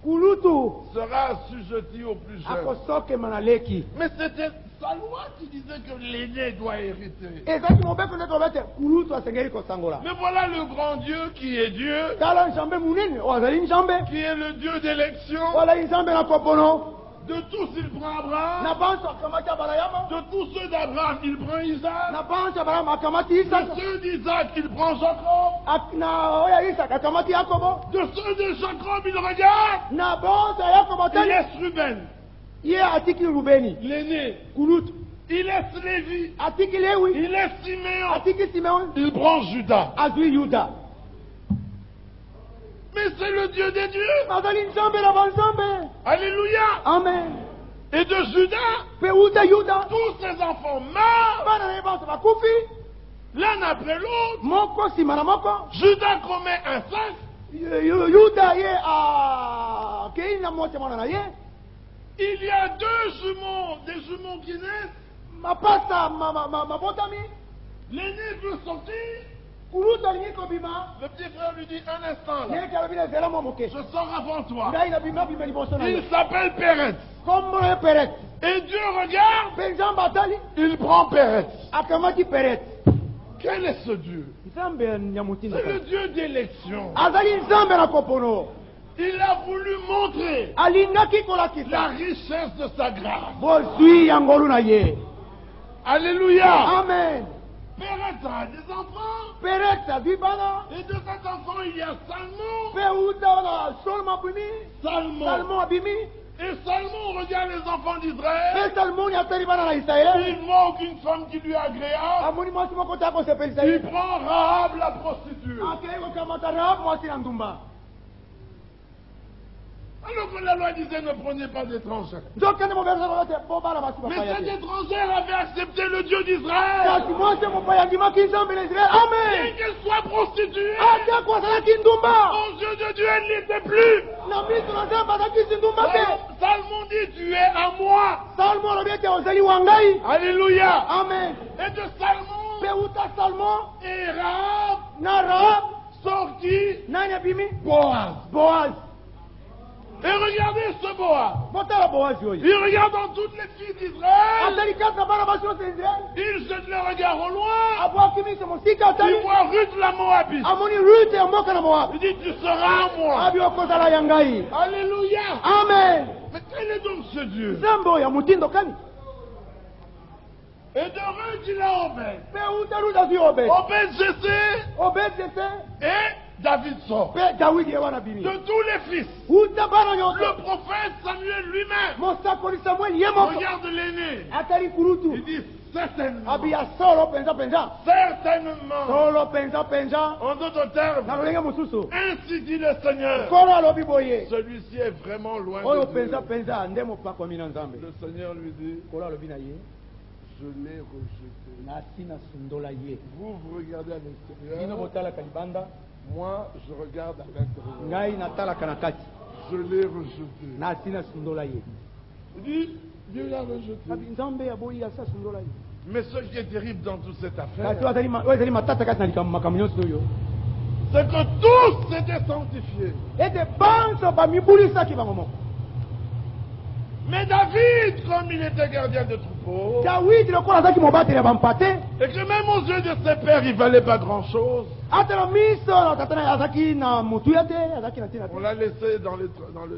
kulutu sera assujetti au plus jeune. akosokema na leki Mais c'était sa loi qui disait que l'aîné doit hériter. ezalaki mobeko nde toloba ete kulutu asengeli kosangola Mais voilà le grand Dieu qui est Dieu, tala nzambe munene oyo azali nzambe qui est le Dieu d'élection. oyo azali nzambe na kopono De tous, il prend Abraham. na banso akamati abalayama De tous ceux d'Abraham, il prend Isaac. na banso abalayama akamati De isaka ceux d'Isaac, il prend Jacob. na oyo ya isaka akamati yakobo De ceux de Jacob, il regarde. na banso ya yakobo Il tali laisse Ruben, ye atiki rubeni l'aîné. kulutu Il laisse Lévi. atiki lewi Il laisse Siméon. atiki simeon Il prend Judas. azwi yuda Mais c'est le Dieu des dieux. azali nzambe na banzambe Alléluia. amen Et de Judas, mpe uta yuda tous ses enfants meurent bana na ye banso bakufi l'un après l'autre. moko nsima na moko Judas commet inceste. yuda ye akei na mwasi mwana na ye Il y a deux jumeaux, des jumeaux qui naissent. mapasa mabotami L'aîné veut sortir. kulutu alingi kobima Le petit frère lui dit un instant là. yeki alobi na ezela mwa moke Je sors avant toi. ngai nabima bima liboso na Il ye s'appelle Pérez. kombo na ye perete Et Dieu regarde, mpe nzambe atali il prend Pérez. akamati perete Quel est ce Dieu? nzambe ya motinda C'est le Dieu d'élection. azali nzambe na kopono Il a voulu montrer alingaki la kolakisa richesse de sa grâce. bozwi ya ngolu na ye Alléluia. amen Pérez a des enfants. Perek azwi bana. Et de cet enfant, il y a Salmon. Pe uta wana Salomon abimi. Salmon. Salomon abimi. Et Salmon regarde les enfants d'Israël. Pe Salomon atali bana na Israël. Il voit aucune femme qui lui est agréable. Amoni mwasi moko ta ko sepeli Il Israël. prend Rahab la prostituée. Akei ko kamata Rahab mwasi na ndumba. Alors que la loi disait ne prenez pas d'étrangers. Nzokende mo berza ko te bo bana basi Mais bapaya. cette étrangère avait accepté le Dieu d'Israël. Kasi mwasi mo paya ndimaki nzambe na Israël. Amen. Bien qu'elle soit prostituée, Ata ko sala kindumba. aux yeux de Dieu, elle n'était plus. Na miso na nzambe azaki ndumba te. Salmon dit, tu es à moi. Salomon alobi ete ozali wangai. Alléluia. Amen. Et de Salmon Pe uta Salomon et Rahab na Rahab sortit nani abimi? Boaz. Boaz. Et regardez ce Boaz. Botala Boaz oyo. Il regarde dans toutes les filles d'Israël. Atali kaka bana basi nyonso ya Israel. Il jette le regard au loin. Abwaki miso mosika atali. Il voit Ruth la Moabite. Amoni Ruth ya mboka na Moab. Il dit, tu seras à moi. Abi okozala ya ngai. Alléluia. Amen. Mais quel est donc ce Dieu? Nzambe oyo ya mutindo kani? Et de Ruth, il a Obed. Pe uta Ruth azwi Obed. Obed, Jessé Obed Jesse. et David sort. Pe Dawidi ye wana bimi. De tous les fils, Uta bana nyonso. le prophète Samuel lui-même Mosakoli Samuel ye moko. regarde l'aîné. Atali Il kurutu. dit certainement. Abi ya solo penza penza. Certainement. Solo penza penza. En d'autres termes, Na lolenge mosusu. ainsi dit le Seigneur. Kolo alobi boye. Celui-ci est vraiment loin Oyo de Dieu. penza penza nde mopakomi na Nzambe. Le Seigneur lui dit, Kolo alobi na ye. je l'ai rejeté. Nasi na sundola ye. Vous regardez à Bino l'extérieur. botalaka libanda. Moi, je regarde à l'intérieur. Ngai natalaka na kati. Je l'ai rejeté. Nasi na sundola ye. Il dit, Dieu l'a rejeté. Abi Nzambe aboyi asa sundola ye. Mais ce qui est terrible dans toute cette Kasi affaire, oyo ezali matata kati na makambo nyonso oyo. c'est que tous s'étaient sanctifiés. Ete banso bamibulisaki bango moko. Mais David, comme il était gardien de troupeau, Dawidi lokola azalaki mobateli ya bampate. et que même aux yeux de ses pères, il valait pas grand-chose, Ata na miso na tata na ye azalaki na motuya te, azalaki na ntina on te. l'a laissé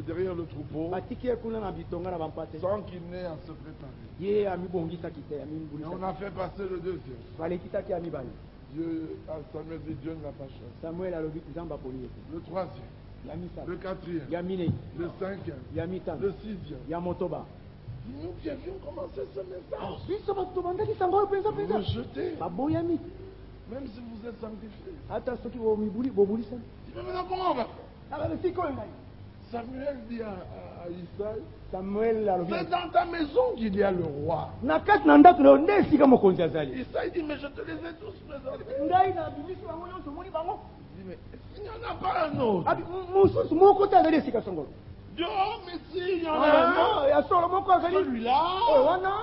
derrière le troupeau, Batiki ye kuna na bitonga na bampate. sans qu'il n'ait à se préparer. Ye amibongisaki te, Et on amimbulisaki. a fait passer le deuxième. Balekisaki ya mibale. Samuel dit, Dieu ne l'a pas choisi. Samuel alobi Nzambe aponi ye te. Le troisième, Ya misala. le quatrième, Ya minei. le cinquième, Ya mitano. le sixième. Ya motoba. Nous qui avions commencé ce message, Biso bato tobandaki sango oyo penza penza. rejeté, Baboyami. même si vous êtes sanctifiés. Ata soki bobulisani. Mais maintenant, comment on va? Alabe sikoyo ngai. Samuel dit à Isaïe, Samuel alobi. c'est dans ta maison qu'il y a le roi. Na kati na ndako leo nde esika mokonzi azali. Isaïe dit, mais je te les ai tous présentés. Ngai na bimisi bango nyonso omoni bango. Il dit, mais est-ce qu'il n'y en a pas un autre? Abi mosusu moko te azali esika songolo. Dieu, oh, mais si, il y en a un autre. Ya solo moko azali. Celui-là, Oyo wana.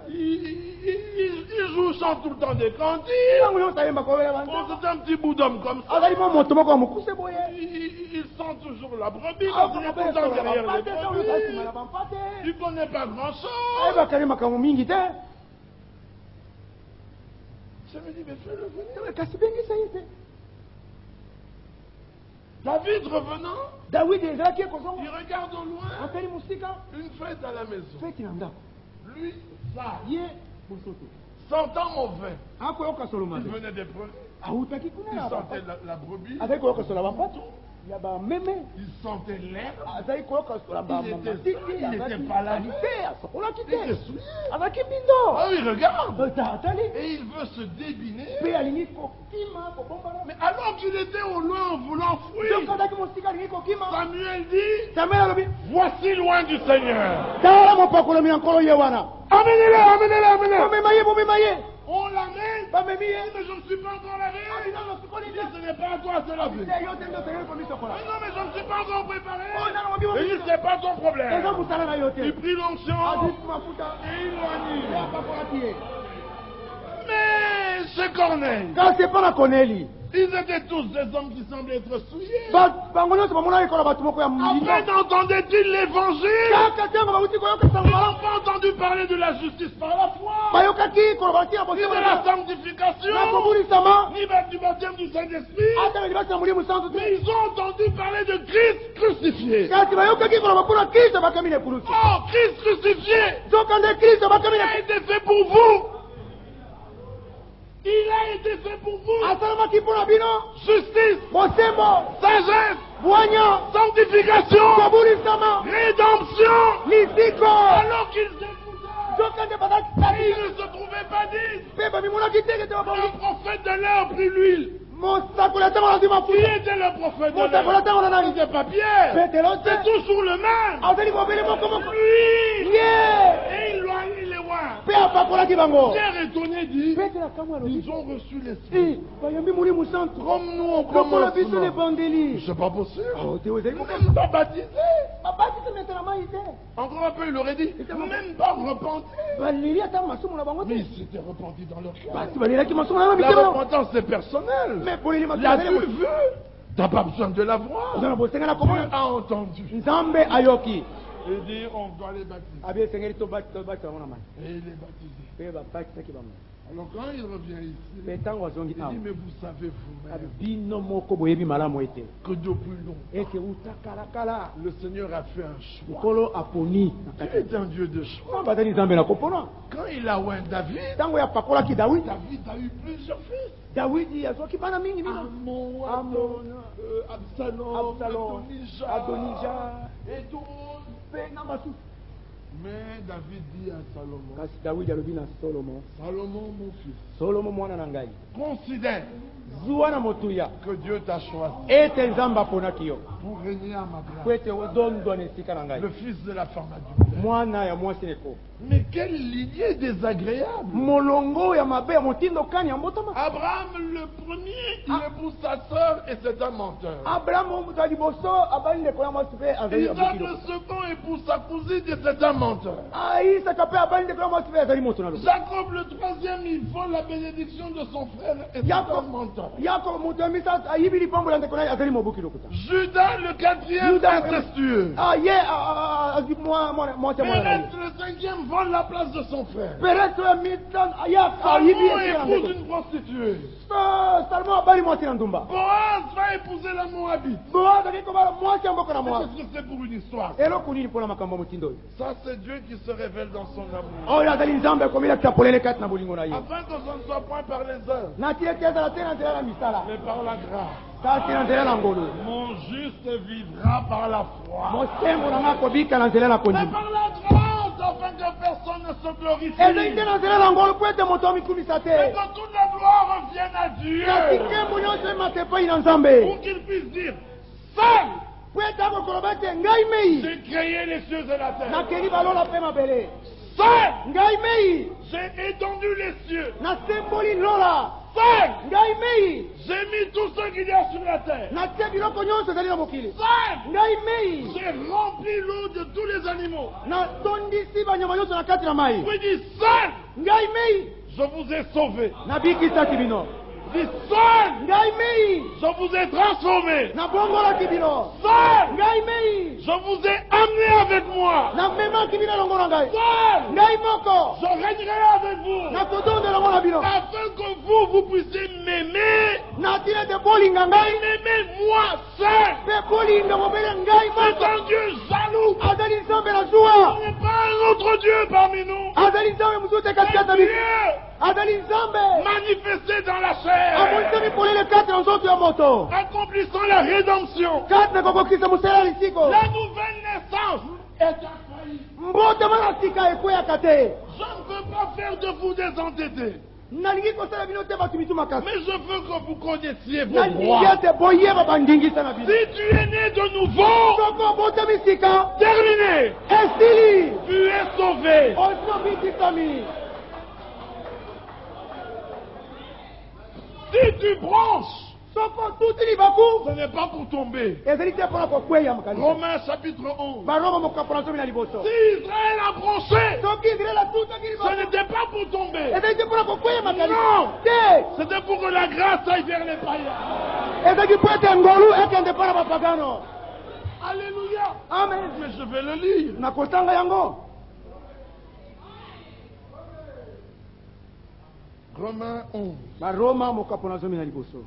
il joue, chante tout le temps des cantiques. Bango nyonso ayemba kobela Oh, banda. c'est un petit bout d'homme comme ça. Azali mo moto moko ya mokuse boye. Il sent toujours la brebis, Ah, il est tout le temps derrière les bampate, oyo azali nsima na brebis. bampate. Il ne connaît pas grand-chose. Ayebakali makambo mingi te. Je me dis, mais fais-le venir. Kasi bengisa ye te. David revenant, Dawidi ezalaki ekozonga. il regarde au loin Atali mosika. une fête à la maison. Feti na ndako. Lui, ça, Ye bosoto. sentant mauvais, Akoyoka solo il mabe. venait des brebis. Ahutaki kuna Il na sentait bampate. la brebis. Azali koyoka solo bampate. Ya bameme. Il sentait l'herbe. Azali koyoka solo bamatiki. Il était pas là. Asokolaki Il était te. souillé. Azalaki bindo. Ah oui, regarde. Atali. Et il veut se débiner. Pe alingi kokima kobombana. Mais alors qu'il était au loin en voulant fuir, Azalaki mosika alingi kokima. Samuel dit, Samuel alobi. voici loin du Seigneur. Tala mopakolomi ya nkolo ye wana. Amenez-le, amenez-le, amenez-le. Bomema ye, bomema ye. On l'amène. Bamemi ye. Mais je ne suis pas encore lavé. Abinano sikoli Il te. dit, ce n'est pas à toi de se laver. Te yo te ndo tere komi sokola. Mais non, mais je ne suis pas encore préparé. Oh, nano mobi Il dit, mobi. c'est pas ton Eza problème. musala na yo te. Il prit l'onction Adi mafuta. et il l'oignit. Ya pakolaki ye. Mais c'est Corneille. Kasi epa na Corneli. Ils étaient tous des hommes qui semblaient être souillés. Bango nyonso bamonaki kola bato moko ya Après mlinga. n'entendait-il l'évangile? Kaka ntango bauti koyoka Ils sango n'ont pas entendu parler de la justice par la foi, bayokaki koloba tina ni de la bosemona na sanctification, kobulisama ni du baptême du Saint-Esprit. ata libasi ya molimo santu te. Mais ils ont entendu parler de Christ crucifié. kasi bayokaki koloba mpona kristo bakami na ekulusu. Oh, Christ crucifié soka nde kristo bakami a na été fait pour vous. Il a été fait pour vous. asalamaki mpona bino Justice, bosembo sagesse, bwanya sanctification, kobulisama rédemption. lisiko Alors qu'ils écoutaient, nzokande bazaki ils ne se trouvaient pas dignes. mpe babimonaki teke te Un babongi prophète de l'heure prit l'huile. mosakola ntango nazwi Qui mafuta était le prophète de mosakola l'heure? ntango na nani C'était pas Pierre. petelo C'est te toujours le même. azali mobele moko moko Lui. ye Et il loigne les rois. mpe apakolaki bango Pierre étonné dit, petelo akamwa alobi ils ont reçu l'esprit. bayambi molimo santo Comme nous, on lokola commence. biso lebandeli C'est pas possible. te ozali Même pas baptisé. babatisi metela mai te Encore un peu, il aurait dit, même pas repenti. baleli ata masumu na bango Mais te ils s'étaient repentis dans leur cœur. basi balelaki masumu na bango La mitema repentance, c'est personnel. mais boleli L'as-tu vu? T'as pas besoin de la voir. oza na bosenga na Dieu komona a entendu. nzambe ayoki Et dit, on doit les baptiser. abi esengeli tobatisa bango na mai Et il est baptisé. mpe babatisaki bango Alors quand il revient ici, mpe ntango azongi il awa dit, mais vous savez vous-même abi bino moko boyebi malamu ete que depuis longtemps, ete uta kalakala le Seigneur a fait un choix. nkolo aponi na Il kati est un Dieu de choix. nzambe azali nzambe na kopona Quand il a oint David, ntango yapakolaki dawidi David a eu plusieurs fils. dawidi azwaki bana mingi bino Amon, Amon, Absalom, Absalom, Adonija, et d'autres. mpe na basusu Mais David dit à Salomon, kasi dawidi alobi na solomo Salomon mon fils, solomo mwana na ngai considère zuwa na motuya que Dieu t'a choisi ete nzambe aponaki yo pour régner à ma po place, ete odondwa na esika na ngai le fils de la femme adultère. mwana ya mwasi neko Mais quelle lignée désagréable! molongo ya mabe ya motindo kani ya mbotama Abraham, le premier, il épouse sa sœur et c'est un menteur. abrahamu moto ya liboso abali ndeko ya mwasi mpe azali Isaac, abokilo le second, épouse sa cousine et c'est un menteur. isaka mpe abali ndeko ya mwasi mpe azali moto na lo Jacob, le troisième, il vole la bénédiction de son frère et c'est un menteur. yakobo moto ya misatu ayibi lipambo ya ndeko na ye azali mobuki lokuta Judas, le quatrième, Judas, incestueux. ye azwi mwasi ya mwana na ye Pérez, le cinquième, vole la place de son frère. pereto ya mitano ayibi Salomon esika na épouse ndeko une prostituée. salomo abali mwasi na ndumba Boaz va épouser la Moabite. boaz akei kobala mwasi ya mboka na Mais mwasi qu'est-ce que c'est pour une histoire? eloko nini mpona makambo ya motindo oyo Ça, c'est Dieu qui se révèle dans son amour. oyo azali nzambe akomilakisa polele kati na bolingo na ye Afin que ce ne soit point par les œuvres, natie ete ezala te na nzela na misala mais par la grâce. kasi na nzela na ngolu Mon juste vivra par la foi. mosembo na nga akobika na nzela na Mais kondima par la grâce, afin que personne ne se glorifie. ezali te na nzela na ngolu po ete moto amikumisa Et te que toute la gloire revienne à Dieu. kasi nkembo nyonso emata epai na nzambe Pour qu'il puisse dire, seul, po ete akokoloba ete ngai mei j'ai créé les cieux et la terre. nakeli balola mpe mabele Seul, ngai mei j'ai étendu les cieux. nasemboli lola Seul, ngai mei j'ai mis tout ce qu'il y a sur la terre. natie biloko nyonso ezali na mokili Seul, ngai mei j'ai rempli l'eau de tous les animaux. natondisi banyama nyonso na kati na mai Puis dit, seul, ngai mei je vous ai sauvé. nabikisaki bino Dit, seul, ngai mei je vous ai transformé. nabongolaki bino Seul, ngai mei je vous ai amené avec moi. namemaki bino elongo na ngai Seul, ngai moko je régnerai avec vous. nakotonda elongo na bino Afin que vous puissiez m'aimer. natina ete bolinga ngai M'aimer moi seul. mpe bolinga mobele ngai C'est moko un Dieu jaloux. azali nzambe na Il zuwa n'y a pas un autre Dieu parmi nous. azali nzambe mosusu te kati kati na Un biso Dieu azali nzambe manifesté dans la chair. amonisami polele kati na nzoto ya moto Accomplissant la rédemption. kati na kokokisa mosala ya lisiko La nouvelle naissance est infaillible. mbotama na sika ekweyaka te Je ne veux pas faire de vous des entêtés. nalingi kosala bino te bato mitu makasi Mais je veux que vous connaissiez vos nalingi droits. ete boyeba bandingisa na bino Si tu es né de nouveau, soko obotami sika terminé. esili Tu es sauvé. osobikisami Si tu branches, soko tuti libaku ce n'est pas pour tomber. ezali te mpona kokweya makanisa Romains chapitre 11. baroma mokapo na zomi na liboso Si Israël a branché, soki israel atutaki ce libaku n'était pas pour tomber. ezali te mpona kokweya makanisa Non. te C'était pour que la grâce aille vers les païens. ezalaki mpo ete ngolu ekende mpo na bapagano Alléluia. amen Mais je vais le lire. nakotanga yango Romains 11, baroma mokapo na zomi na liboso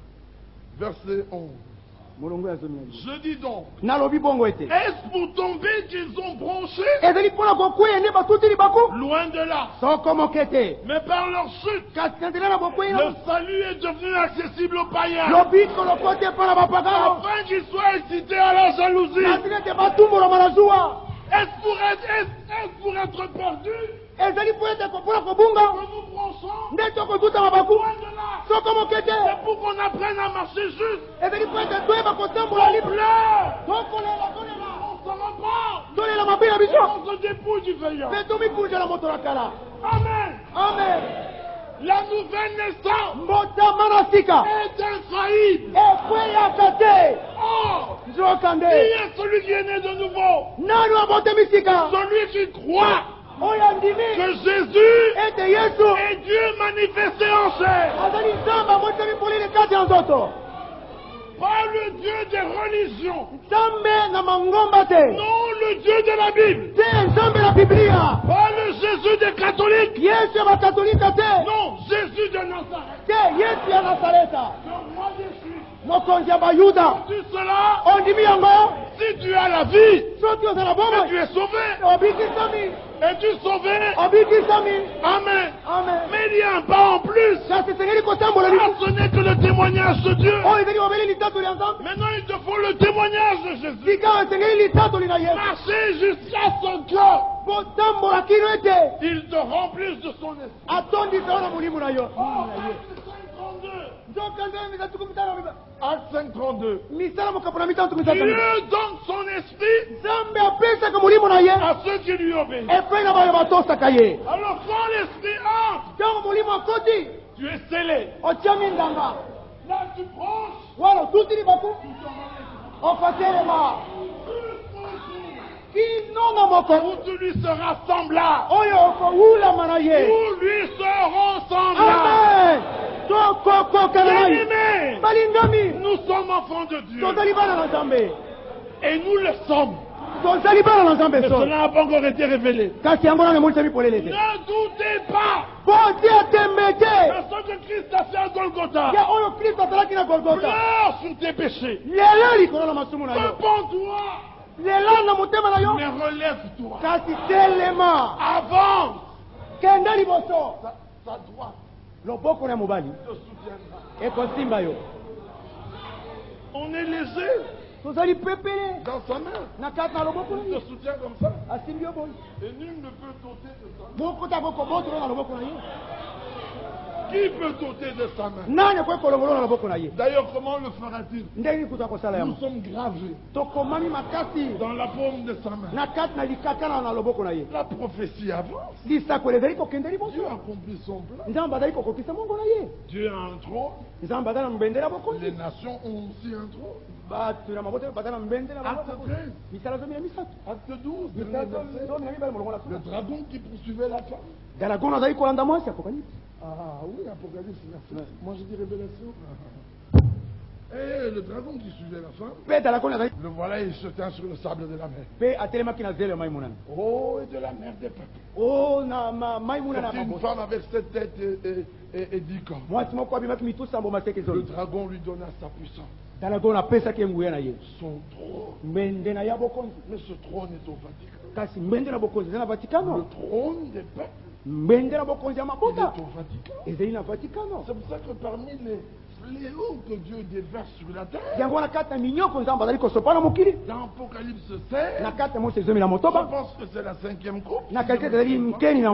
verset 11. Mulungu yazomia. Je dis donc, Nalobi bongo ete. est-ce pour tomber qu'ils ont bronché? Ezali pona kokwea ne batuti libako. Loin de là. Soko mokete. Mais par leur chute, Kasi nantela na bokwea le na. salut est devenu accessible aux païens. Lobiko lokote pana bapagano. Afin qu'ils soient incités à la jalousie. Nasile te batumbo la manazua. Est-ce pour être perdu Ezali po ete kopona kobunga. que nous bronchons? Ndeto kotuta mabaku. Loin de là. Soko mokete. C'est pour qu'on apprenne à marcher juste. Ezali po ete toyeba kotambola On libre. pleure. Tokolela. On se reprend. Tolela mabila Et biso. on se dépouille du veillant. Pe tomikunja na moto na kala. Amen. Amen. La nouvelle naissance Mbota manasika. est infaillible. Ekweyaka te. Or, qui Nzokande. est celui qui est né de nouveau? Nani wabote misika. Celui qui croit Oyo andimi. que Jésus Ete Yesu. est Dieu manifesté en chair. Azali nzamba motemi polele kati ya nzoto. Pas le Dieu des religions. Nzambe na mangomba te. Non, le Dieu de la Bible. Te nzambe na Biblia. Pas le Jésus des catholiques. Yesu ya bakatolika te. Non, Jésus de Nazareth. Te Yesu ya Nazareta. Le roi des Juifs. Mokonzi ya Bayuda. Tu cela, Ondimi yango. si tu as la vie, Soki ozala et bomoi. tu es sauvé. Obikisami. Es-tu sauvé? Obikisami. Amen. Amen. Mais il y a un pas en plus. Kasi esengeli kotambola Ah, libo. ce n'est que le témoignage de Dieu. Oyo ezali babeli litatoli ya nzambe. Maintenant, il te faut le témoignage de Jésus. Sika esengeli litatoli na Yesu. Marcher jusqu'à son cœur. Botambola kino ete. Il te remplisse de son esprit. Atondisa na molimo na yo. Oh, Acte 5:32. Nzokande mitatu kumitano miba. Acte 5:32. Misala mokapo na mitatu kumitano. Dieu donne son esprit Nzambe apesaka molimo na ye. à ceux qui lui obéissent. Epai na bayo batosaka ye. Alors quand l'esprit entre, Ntango molimo akoti. tu es scellé. Otiami ndanga. Là, tu branches. Wala otuti libaku. Okatelema. Kinonga moko. Où tu lui seras semblable. Oyo okowulama na ye. Où lui seront semblables. Amen. Tokokoka na ye. Bien-aimés, Balingami. nous sommes enfants de Dieu. Tozali bana na Nzambe. Et nous le sommes. Tozali bana na Nzambe Mais so. cela n'a pas encore été révélé. Kasi yango na emonisa polele te. Ne doutez pas. Potia tembe te. Mais ce que Christ a fait à Golgotha. Ya oyo Kristo asalaki na Golgota. Pleure sur tes péchés. Lelo likolo na masumu na yo. Repends-toi. Lelo na motema na yo. Mais relève-toi. Kasi telema. Avance. Kenda liboso. Ça doit Loboko na mobali. te soutiendra. Ekosimba yo. On est léger Tozali pepele. dans sa main. Na kati na loboko na Il ye. te soutient comme ça. Asimbi yo boy. Et nul ne peut t'ôter de sa main. Boko ta boko boto na loboko na ye. Qui peut t'ôter de sa main? Nani kwa kolongolo na loboko na ye. D'ailleurs, comment le fera-t-il? Ndenge kuta kosala Nous yango. sommes gravés Tokomami makasi. dans la paume de sa main. Na kati na likaka na loboko na ye. La prophétie avance. Lisako ezali kokende Dieu liboso. accomplit son plan. Nzambe azali kokokisa mongo na ye. Dieu a un trône. Nzambe aza na mbendela Les bokonzi. nations ont aussi un trône. Bato na mabota baza na mbendela Acte bokonzi. 13, Misala zomi na misato. acte 12, dernier Misala verset. zomi na mibale molongo na Le suka. dragon qui poursuivait la femme. Dalagon azali kolanda mwasi apokalipsi. Ah oui, Apocalypse, merci. Moi je dis révélation. Et le dragon qui suivait la femme, Pe dalagon azali. le voilà, il se tient sur le sable de la mer. Pe atelemaki na zelo ya mai munana. Oh, et de la mer des peuples. Oh na mai munana C'est une mabota. femme avec 7 têtes et 10 corps. Mwasi moko abimaki mitusa mboma seke Le zolo. dragon lui donna sa puissance, Dalagon apesaki ye nguya na ye. son trône. Mbende na ya bokonzi. Mais ce trône est au Vatican. Kasi mbende na bokonzi eza na Le Vatikano. trône des peuples, Mbende na bokonzi ya il mabota. est au Vatican. Ezali na Vatikano. C'est pour ça que parmi les fléaux que Dieu déverse sur la terre, Yango na kati na minyoko nzambe azali kosopa na mokili. dans Apocalypse 16, Na kati ya mose zomi na je motoba. pense que c'est la 5e coupe. Na kati ezali mkeni na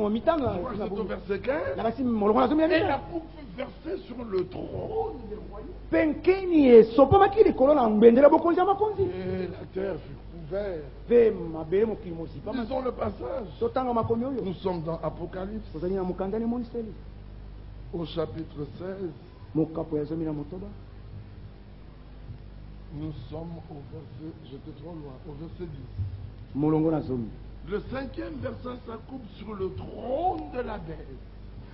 mitano. Je crois que c'est au verset 15. Na basi molongo na zomi na Et la mitano. coupe fut versée sur le trône des royaumes. Pe nkeni esopamaki likolo na mbendela bokonzi ya makonzi. Et la terre fut couverte. Pe mabele mokili mosipa. Lisons le passage. Totanga makomi oyo. Nous sommes dans Apocalypse Tozali na mokanda moniseli. au chapitre 16. Mokapo ya zomi na motoba. Nous sommes au verset, j'étais trop loin, au verset 10. Molongo na zomi. Le 5e verset s'accoupe sur le trône de la bête.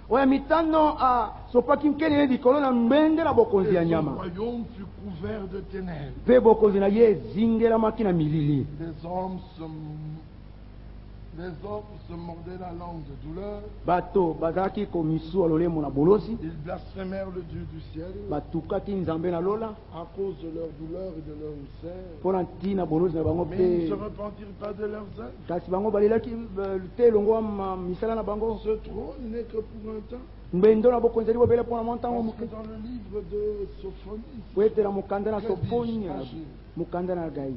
Oya mitano asopaki nkeni likolo na mbendela bokonzi ya Et son nyama. royaume fut couvert de ténèbres. Pe bokonzi na ye ezingelamaki na milili. Les hommes se Les hommes se mordaient la langue de douleur. bato bazalaki komisua lolemo na bolosi Ils blasphémèrent le Dieu du ciel batukaki nzambe na lola à cause de leur douleur et de leur misère. mpo na ntina bolosi na bango Mais ils ne se mpe repentirent pas de leurs œuvres. kasi bango balelaki te elongo misala na bango Ce trône n'est que pour un temps. mbendo na bokonzi ali bobele mpo na mwa ntango Parce que moke dans le livre de Sophonie, po ete na mokanda na Que soponi dis-je, Agé? mokanda na gai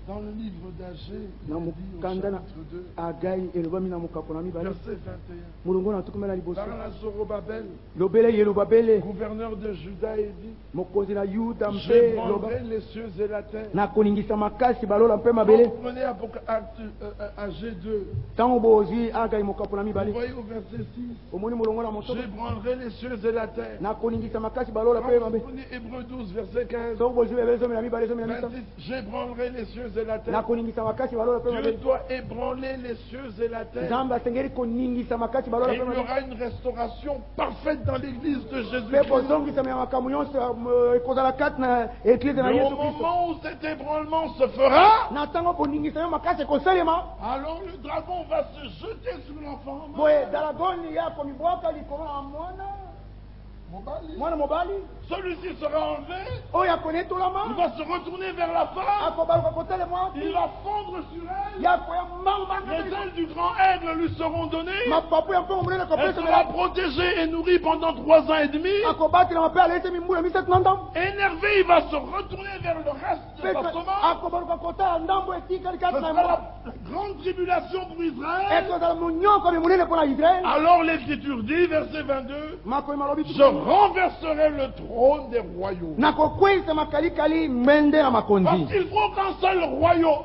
dans le livre d'Agé, il na est dit au mokanda na chapitre 2, agai elobami na mokako na mibale verset 21. molongo na tukumela liboso Parle à Zorobabel, lobele ye lobabele gouverneur de Juda, et dit, mokonzi na yuda mpe loba j'ébranlerai les cieux et la terre. na koningisa makasi balola mpe mabele Comprenez Agé 2. ntango bozwi agai mokapo na Vous mibale voyez au verset 6. omoni molongo na moto J'ébranlerai les cieux et la terre. na koningisa makasi balola mpe Quand mabe vous prenez Hébreu 12, verset 15. soki bozwi bebele zomi na mibale zomi na misa 26, j'ébranlerai les cieux et la na terre. koningisa makasi balola mpe Dieu mabe doit ébranler les cieux et la terre. nzambe asengeli koningisa makasi balola Et il mpe y mabe aura une restauration parfaite dans l'église de mpe Jésus-Christ. bozongisama ya makambo nyonso ekozala kati na eglize na Mais au yesu kristo moment où cet ébranlement se fera, na ntango koningisa yo makasi ekosalema alors le dragon va se jeter sur l'enfant. boye dalagoni ya komibwaka likolo na mwana mobali Celui-ci sera enlevé, oyo il akonetolama va se retourner vers la femme, akobaluka kotelema il va fondre sur elle, ya koya les mambanga ailes du grand aigle lui seront données, mapapu ya mpongo monene elle sera kopesomela protégée et nourrie pendant 3 ans et demi. akobatilama mpe alese mimbula misatu na ndambo Énervé, il va se retourner vers le reste de sa semence. akobaluka kotala ndambo etikali Ce kati sera na la grande tribulation pour Israël. ekozala monyoko minene mpo na israele Alors l'Écriture dit, verset 22, makomi malobi je renverserai le trône des royaumes. nakokweyisa makalikali mbende na Parce makonzi qu'il faut qu'un seul royaume,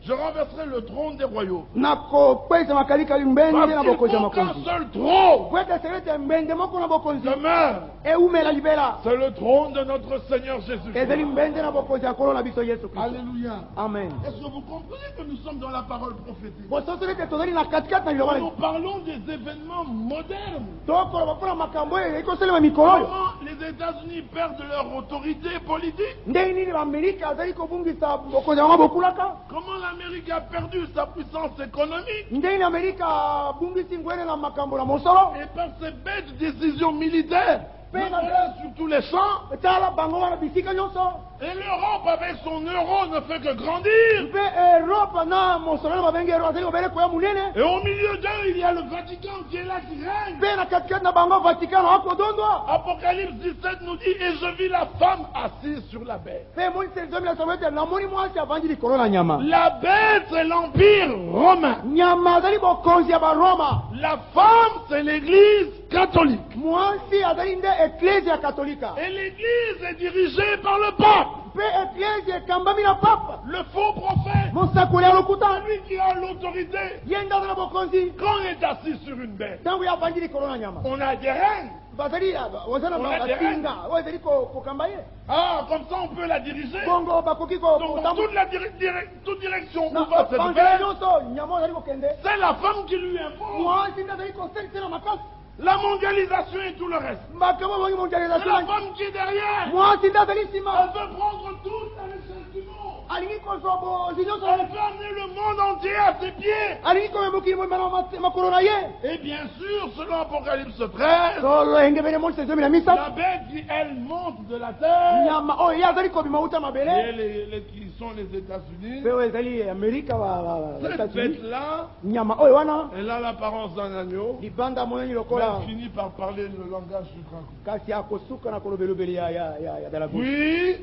je renverserai le trône des royaumes. nakokweyisa makalikali mbende Parce na qu'il bokonzi ya faut qu'un makonzi seul trône po ete selete mbende moko na bokonzi demeure. eumela libela C'est le trône de notre Seigneur Jésus-Christ. ezali mbende na bokonzi ya kolo na biso yesu kristo Alléluia. amen Est-ce que vous comprenez que nous sommes dans la parole prophétique? bososoli ete tozali na katikati na liloba Nous parlons des événements modernes. tokoloba mpona makambo oyo ekosalema mikolo oyo Comment les États-Unis perdent leur autorité politique? ndenge nini baamerika azali kobungisa bokonzi yango bokulaka Comment l'Amérique a perdu sa puissance économique? ndenge nini amerika abungisi ngwene na makambo na mosolo Et par ces bêtes décisions militaires, Mais nous la- voilà sur tous les champs. tala bango wana bisika nyonso Et l'Europe, avec son euro, ne fait que grandir. mpe erope na mosolo na babengi ero azali kobele koya monene Et au milieu d'eux, il y a le Vatican qui est là, qui règne. mpe na katikati na bango vatikano akodondwa Apocalypse 17 nous dit, et je vis la femme assise sur la bête. mpe monisi ezomi na somo ete namoni mwasi avandi likolo na nyama La bête, c'est l'Empire romain. nyama azali bokonzi ya baroma La femme, c'est l'Église catholique. mwasi azali nde eklese ya katolika Et l'Église est dirigée par le pape, mpe eklese ekambami na papa le faux prophète, mosakoli ya lokuta celui qui a l'autorité. ye nde aza na bokonzi Quand on est assis sur une bête, ntango ye avandi likolo na nyama on a des règles. bazali oza na On a des basinga oyo ezali kokamba ye Ah, comme ça on peut la diriger. bongo bakoki Donc dans toute direction où va cette banzela bête, nyonso nyama oyo azali kokende c'est la femme qui lui impose. mwasi nde azali kosalisa na makasi La mondialisation et tout le reste. makambo bongi C'est mondialisation la femme qui est derrière. mwasi nde azali Elle nsima veut prendre toute la richesse du monde. alingi kozwa bozi nyonso Elle veut amener le monde entier à ses pieds. alingi komema mokili mobima na makolo na ye Et bien sûr, selon Apocalypse 13, solo engebene monisi ezomi na la misato bête qui, elle, monte de la terre. nyama oyo ye azali kobima uta Et mabele qui sont les États-Unis. mpe oyo ezali amerika Cette États-Unis bête-là, nyama oyo wana elle a l'apparence d'un agneau. libanda moneni Mais lokola elle finit par parler le langage du dragon. kasi akosuka na kolobelobeli ya dalago Oui,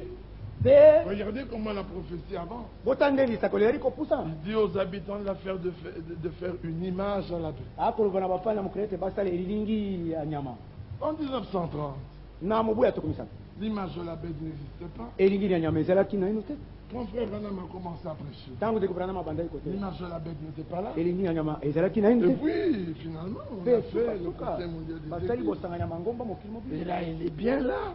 mpe regardez comment la prophétie avance. botandelisaka ezali kopusa Il dit aux habitants de de faire une image à la bête. akoloba na bafani ya mokili ete basala elilingi ya nyama En 1930, na mobu ya tokomisana l'image de la bête n'existait pas. elingi ya nyama ezalaki naino te Quand frère Branham a commencé à prêcher, ntango dekobana mabandaki kote l'image de la bête n'était pas là. elingi ya nyama ezalaki naino Et te puis, finalement, on mpe a fait le sukasuka Conseil mondial des basali églises. bosanganya mangomba mokili Et mobili là, il est bien là.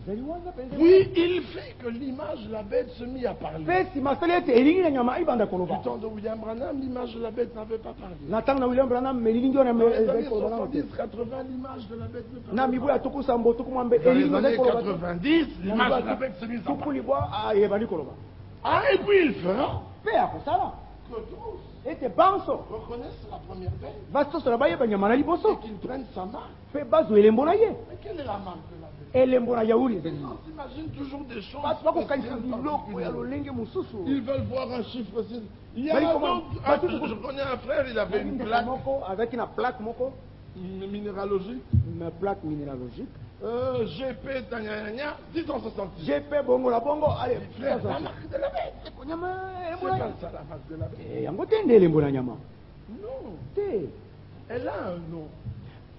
ezali wana mpenza Oui, il fait que l'image de la bête se mit à parler. mpe nsima asali ete elingi ya nyama ibanda Du koloba temps de William Branham, l'image de la bête n'avait pas parlé. na ntango na william branham elingi wana Dans les ezali années koloba nano te 70, 80, l'image de la bête ne na parlait mibu pas. ya tuku sambo tuku mwambe Dans les elingi années ezali koloba te 90, l'image de la bête se mise à tuku parler. libwa ebandi koloba Ah, et puis il fera. mpe akosala que tous ete banso reconnaissent la première bête basosola bayeba nyama na et liboso qu'ils prennent sa marque. mpe bazwa elembo na ye Mais quelle est la marque de la bête? elembo na yauli ezali On s'imagine toujours des choses bato bakokanisa spéciales, biloko ya particulières. lolenge mosusu Ils veulent voir un chiffre. Il y a Bali un comment- autre, Bali je connais un frère, il avait une ndeko plaque moko azalaki na plaque moko minéralogique. na plaque minéralogique GP Tanyanya 666. gp bongo na bongo ale Frère, la marque de la bête. nyama C'est elembo na pas ça la marque de la bête. ye yango te nde elembo na nyama Non, te elle a un nom.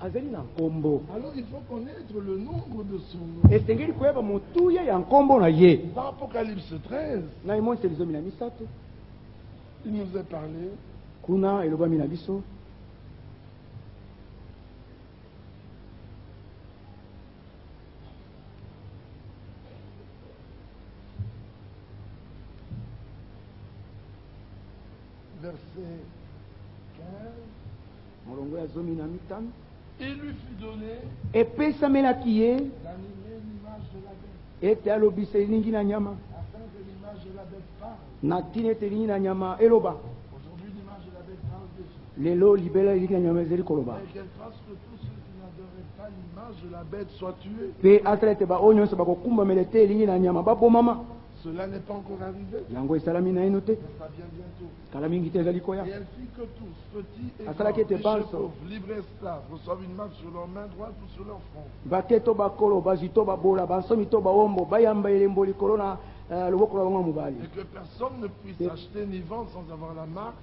azali na nkombo Alors il faut connaître le nombre de son nom. esengeli koyeba motuya ya nkombo na ye Dans Apocalypse 13, na emoniseli zomi na misato il nous est parlé kuna elobami na biso verset 15. molongo ya zomi na mitano Il lui fut donné epesamelaki ye d'animer l'image de la bête, ete alobisa elingi na nyama afin que l'image de la bête parle. na ntina ete elingi na nyama eloba Aujourd'hui, l'image de la bête parle déjà. lelo libela elingi na nyama ezali koloba Et qu'elle fasse que tous ceux qui n'adoraient pas l'image de la bête soient tués. mpe asala ete baoyo nyonso bakokumbamela te elingi na nyama babomama Cela n'est pas encore arrivé, yango esalami naino te mais ça vient bientôt. kala mingi te ezali koya Et elle fit que tous, petits et Asala grands, qui était riches et balso. pauvres, libres et esclaves, reçoivent une marque sur leur main droite ou sur leur front. bake to bakolo bazwi to babola bansomi to bawombo bayamba elembo likolo na loboko na bango ya mobali Et que personne ne puisse acheter ni vendre sans avoir la marque,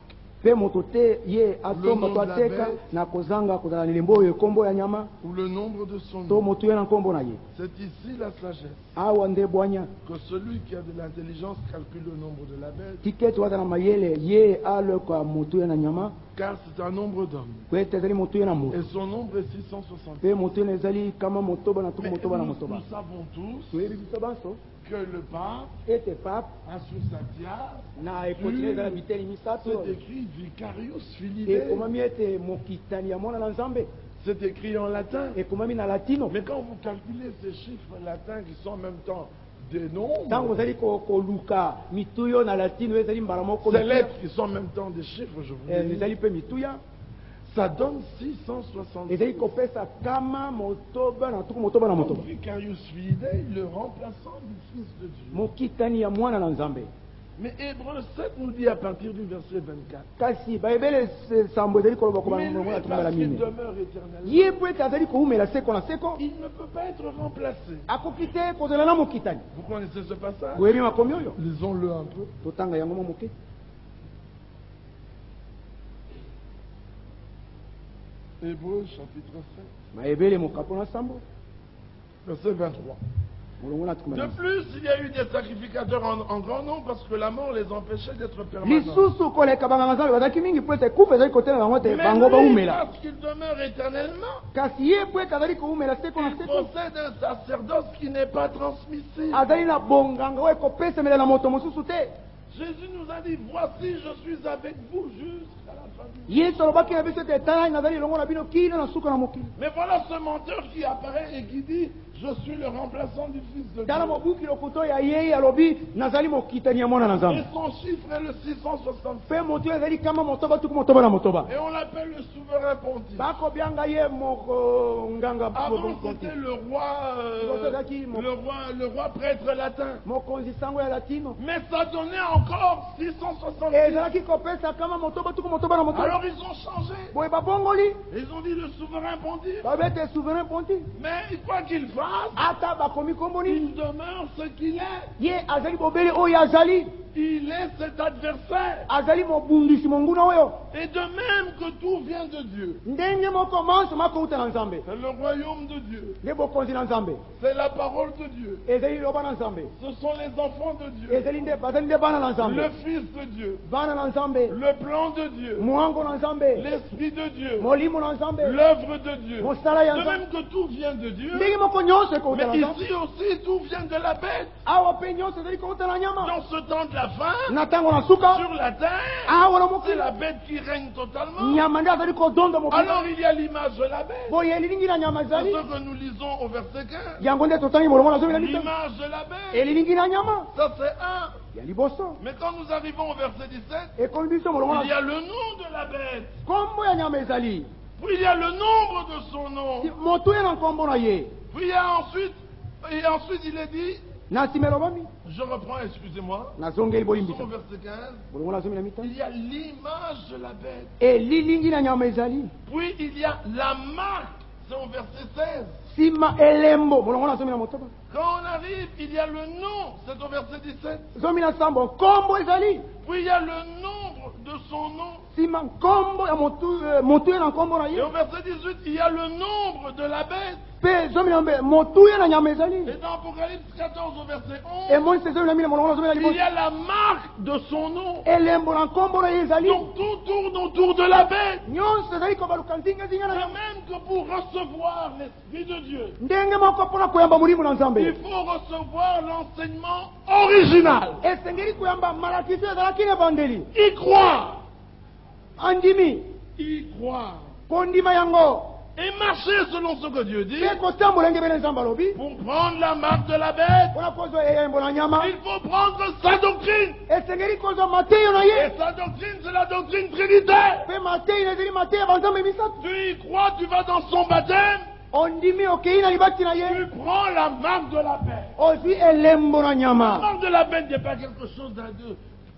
mpe moto te ye asomba to Le nom de la ateka bête. na kozanga kozala na elembo oyo ekombo ya nyama ou le nombre de son to nom. moto ye na nkombo na ye C'est ici la sagesse. awa nde bwanya Que celui qui a de l'intelligence calcule le nombre de la bête, tiketi waza na mayele ye aloka moto ye na nyama car c'est un nombre d'hommes. po ete ezali moto ye na moto Et son nombre est 660. mpe moto ye na ezali kama motoba na tuku Mais motoba na nous motoba savons tous toyebi biso banso que le pape ete pape a sous sa tiare, na ekotini ezala biteli misato c'est écrit Vicarius Filii. ekomami ete mokitani ya mwana na nzambe C'est écrit en latin. ekomami na latino Mais quand vous calculez ces chiffres latins qui sont en même temps des nombres, ntango ozali koluka mituyo na latino ezali mbala moko ces lettres qui sont en même temps des chiffres, je vous dis, ezali mpe mituya ça donne 660. ezali kopesa kama motoba na tuku motoba na motoba Vicarius Filii, le remplaçant du Fils de Dieu. mokitani ya mwana na nzambe Mais Hébreux 7 nous dit à partir du verset 24. kasi bayebele sambo ezali koloba Mais lui, kobana parce tumbala qu'il mine demeure éternellement, ye po ete azali koumela seko na seko il ne peut pas être remplacé. akoki te kozala na mokitani Vous connaissez ce passage? boyebi makomi oyo Lisons-le un peu. totanga yango mo moke Hébreux chapitre 7, bayebele mokapo na sambo verset 23. molongo na tukumela De plus, il y a eu des sacrificateurs en grand nombre parce que la mort les empêchait d'être permanents. lisusu koleka banganga nzambe bazalaki mingi po ete kufa ezali kotela bango te Mais bango lui, baumela parce qu'il demeure éternellement, kasi ye po ete azali koumela seko na il seko possède un sacerdoce qui n'est pas transmissible. azali na bonganga oyo ekopesamela na moto mosusu te Jésus nous a dit, voici, je suis avec vous jusqu'à la fin du monde. yesu alobaki na biso ete etalai nazali elongo na bino kino na suka na mokili Mais voilà ce menteur qui apparaît et qui dit, je suis le remplaçant du Fils de tala Dieu. mobuki lokuto ya yei alobi nazali mokitani ya mwana na Et nzambe son chiffre est le 660. mpe moto oyo azali kama motoba tuku motoba na motoba Et on l'appelle le souverain pontife. bakobianga ye moko nganga Avant, c'était le roi, le roi prêtre latin. mokonzi sango ya latino Mais ça donnait encore 660. ezalaki kopesa kama motoba tuku motoba na motoba Alors ils ont changé. boye babongoli Ils ont dit le souverain pontife. babete souverain ponti Mais quoi qu'il fasse, ata bakomi nkombo nini il demeure ce qu'il est. ye azali bobele oyo azali Il est cet adversaire. azali mobundisi monguna oyo Et de même que tout vient de Dieu. ndenge moko manso makouta na nzambe C'est le royaume de Dieu. nde bokonzi na nzambe C'est la parole de Dieu. ezali liloba na nzambe Ce sont les enfants de Dieu. bazali nde bana na Le nzambe Fils de Dieu. bana na nzambe Le plan de Dieu. moango na nzambe L'Esprit de Dieu. molimo na nzambe L'œuvre de Dieu. mosala ya De nzambe même que tout vient de Dieu. ndenge moko nyonso ekouta na Mais nzambe ici aussi, tout vient de la bête. awa mpe nyonso ezali kouta na nyama Dans ce temps de la fin, na ntango na suka sur la terre, awa na c'est mokili la bête qui règne totalement. nyama nde azali kodonda mokili Alors il y a l'image de la bête. boye elilingi na nyama C'est ezali ce que nous lisons au verset 15. yango nde totangi molongo na zomi na biso L'image de la bête. elilingi na nyama Ça c'est un. ya liboso. Mais quand nous arrivons au verset 17, Ekomi biso molongo il y na a le nom de la bête. kombo ya nyama ezali. Puis il y a le nombre de son nom. Moto ye na nkombo na ye. Puis il y a ensuite il est dit, Na nsima elobami. je reprends, excusez-moi, Nazongeli au bolimbisa. verset 15, Molongo na zomi na mitano. il y a l'image de la bête. Elilingi na nyama ezali. Puis il y a la marque, c'est au verset 16. Sima elembo. Molongo na zomi na motoba. Quand on arrive, il y a le nom, c'est au verset 17. Zomi na sambo kombo ezali. Puis il y a le nombre de son nom. Sima kombo ya moto ye na nkombo na Et ye. au verset 18, il y a le nombre de la bête. Pe zomi na mbe moto ye na nyama ezali. Et dans Apocalypse 14 au verset Et 11, moi c'est zomi na mine molongo na zomi na il liboso. y a la marque de son nom. Elembo na nkombo na ye ezali. Donc tout tourne autour de la bête. Nyonso ezali kobaluka nzinga zinga na De nyama. même que pour recevoir l'Esprit de Dieu, Ndenge moko mpona koyamba molimo na il nzambe. faut recevoir l'enseignement original. Esengeli koyamba malakiso ezalaki na bandeli. Y croire. Andimi Y croire. kondima yango. Et marcher selon ce que Dieu dit. Pe kotambola ngebele nzambe alobi. Pour prendre la marque de la bête, Mpona kozwa eyembo na nyama. il faut prendre sa doctrine. Esengeli kozwa mateyo na Et ye. sa doctrine, c'est la doctrine trinitaire. Pe mateyo ezali mateyo ya banzambe misato. Tu y crois, tu vas dans son baptême, Ondimi okei na libati na tu ye. prends la marque de la bête. Ozwi elembo na La nyama. marque de la bête n'est pas quelque chose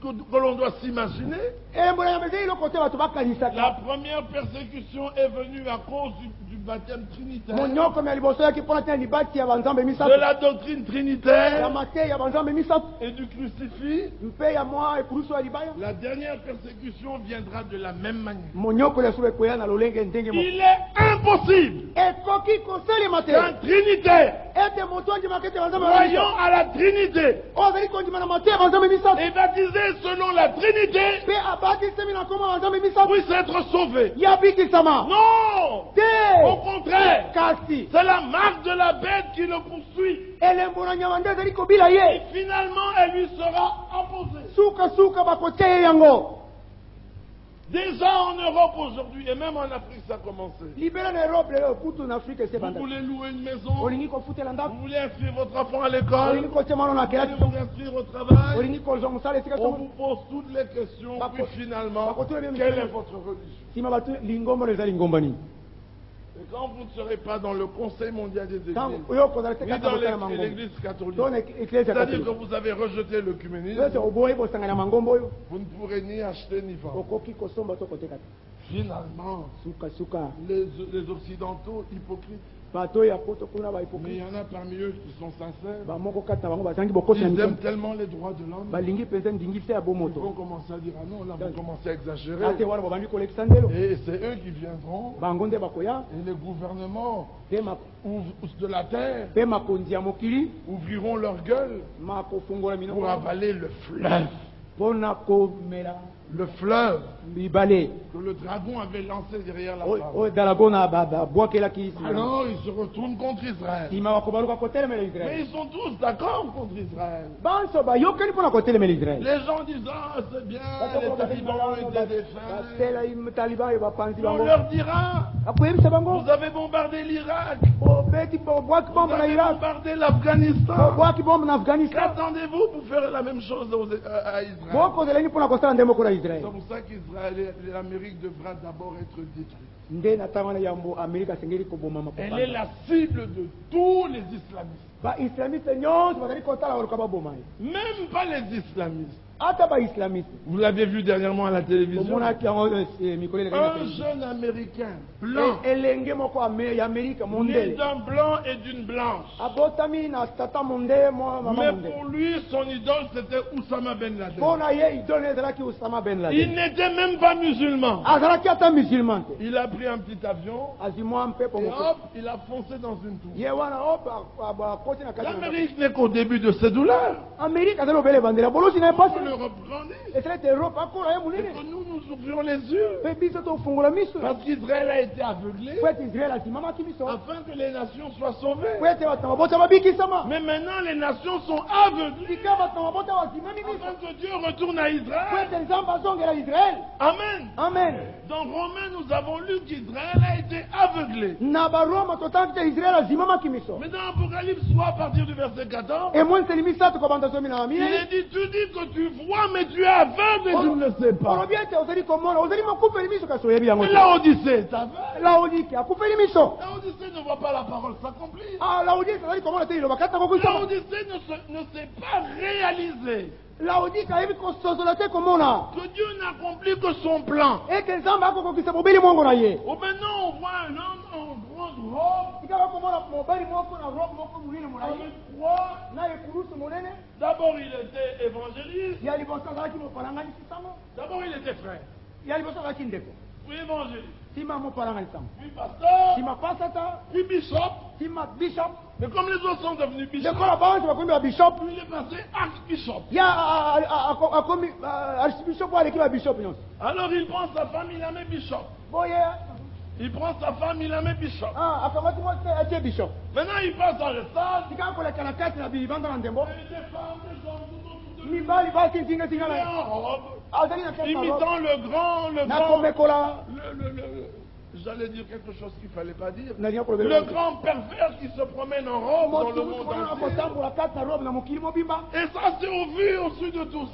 que l'on doit s'imaginer. Elembo na nyama ezali eloko te bato bakanisaka. La première persécution est venue à cause du baptême trinitaire, Monyokomi ya liboso yaki mpona tina libati ya banzambe de misato. la doctrine Ya trinitaire mateyo ya banzambe misato. et du crucifix. Mpe ya mwa ekulusu ya libaya. La dernière persécution viendra de la même manière. Monyokoli asuba ekoya na lolenge ndenge moko. Il est impossible Ekoki kosalema te. qu'un trinitaire, Ete moto andimaka ete banzambe misato. croyant à la Trinité Oyo azali kondima na mateyo ya banzambe misato. et baptisé selon la Trinité, Mpe abatisemi na nkombo ya banzambe misato. puisse être sauvé. Ya bikisama. Non! Au Te. contraire, Kasi. c'est la marque de la bête qui le poursuit. Elembo na nyama nde ezali kobila Et ye. finalement, elle lui sera opposée. Suka bakotia ye yango. Déjà en Europe aujourd'hui, et même en Afrique, ça a commencé. Libela na Europe lelo kutu na Afrika ese Vous banda. voulez louer une maison, Olingi kofutela ndako. vous voulez inscrire votre enfant à Olingi l'école, kotia mwana na vous voulez kelasi. vous inscrire au travail. Olingi kozwa mosala esika On somo. vous pose toutes les questions, puis finalement, Bakotula bien quelle misala. est votre religion? Sima batu lingombo ezali ngomba nini. Et quand vous ne serez pas dans le Conseil mondial des Tango églises, oyo kozala te ni kaka dans bosala mangombo. l'église catholique, Dans l'Église c'est-à-dire que catholique. vous avez rejeté le communisme, Yote oboyi bosangana mangombo oyo. vous ne pourrez ni acheter ni vendre. Okoki kosomba to koteka te. Finalement, Suka. les Occidentaux hypocrites, Bato ya poto kuna ba mais il hypocrite. y en a parmi eux qui sont sincères, Ba moko kata bango bazangi bokosi na ils aiment mikono. tellement les droits de l'homme, Balingi penza ndingi se ya ils vont bomoto. commencer à dire, ah non, là vous commencez à Ate exagérer. wana babandi kolekisa ndelo. Et c'est eux qui viendront, Bango nde bakoya. et les gouvernements Pe de la terre makonzi ya mokili. ouvriront leur gueule Makofungola pour minoko. avaler le fleuve. Pona komela. Le fleuve Bibale. que le dragon avait lancé derrière la Oyo femme. dalagona bwakelaki. Alors ils se retournent contre Israël. Sima bakobaluka kotelemela Mais Israël. ils sont tous d'accord contre Israël. Banso bayokani mpona kotelemela Israel. Les gens disent, ah c'est bien, les talibans étaient des fins. batela taliban oyo bapanzi On bango leur dira, akoyebisa bango vous avez bombardé l'Irak, obeti bwaki vous bombe na avez Irak bombardé l'Afghanistan. bwaki bombe na Afghanistan Qu'attendez-vous pour faire la même chose à Israël? bokozelani mpona kosala nde moko na C'est Israel pour ça qu'Israël et l'Amérique devra d'abord être détruite. nde na ntango wana yambo amerika asengeli kobomama Elle est la cible de tous les islamistes. baislamiste nyonso bazali kotala baluka baboma ye Même pas les islamistes. ata baislamiste Vous l'avez vu dernièrement à la télévision. omonaki yango mikolo elekaki na Un télévision. jeune américain blanc, elenge moko ya amerika né mondele d'un blanc et d'une blanche. abotami na tata monde mama Mais monde pour lui, son idole, c'était Oussama Ben Laden. mpona ye idole ezalaki usama ben Il laden n'était même pas musulman. azalaki ata musulman te Il a pris un petit avion azwi mwa mpepo et moko hop, il a foncé dans une tour. ye wana bakoti na kati na ndako. L'Amérique n'est qu'au début de ses douleurs. amerika azali obele ebandela bolosi na ye pasi le reprenait. Et c'est l'Europe encore, hein, mon Et que nous nous ouvrions les yeux. Parce Parce qu'Israël a été aveuglé. Afin que les nations soient sauvées. Mais maintenant, les nations sont aveuglées. Afin que Dieu retourne à Israël. Amen. Amen. Dans Romains, nous avons lu qu'Israël a été aveuglé. Mais dans Apocalypse 3, à partir du verset 14, il est dit, tu dis que tu vois, mais tu es aveugle et tu ne le sais pas. Mais Laodicée est aveugle. Laodicée ne voit pas la parole s'accomplir. Laodicée ne sait pas réaliser que Dieu n'accomplit que son plan. Ou maintenant on voit un homme en grande robe avec croix. D'abord il était évangéliste. D'abord il était frère. Puis évangéliste. Puis pasteur. Puis bishop. Mais comme les autres sont devenus bishops, puis il est passé archbishop. Alors il prend sa femme, il la met bishop. Il prend sa femme, il la met bishop. Maintenant il passe dans le stade. Il est femme, des hommes, il est en robe, imitant le j'allais dire quelque chose qu'il ne fallait pas dire. Le grand pervers qui se promène en robe dans le monde entier. Et ça, c'est au vu, au-dessus de tous.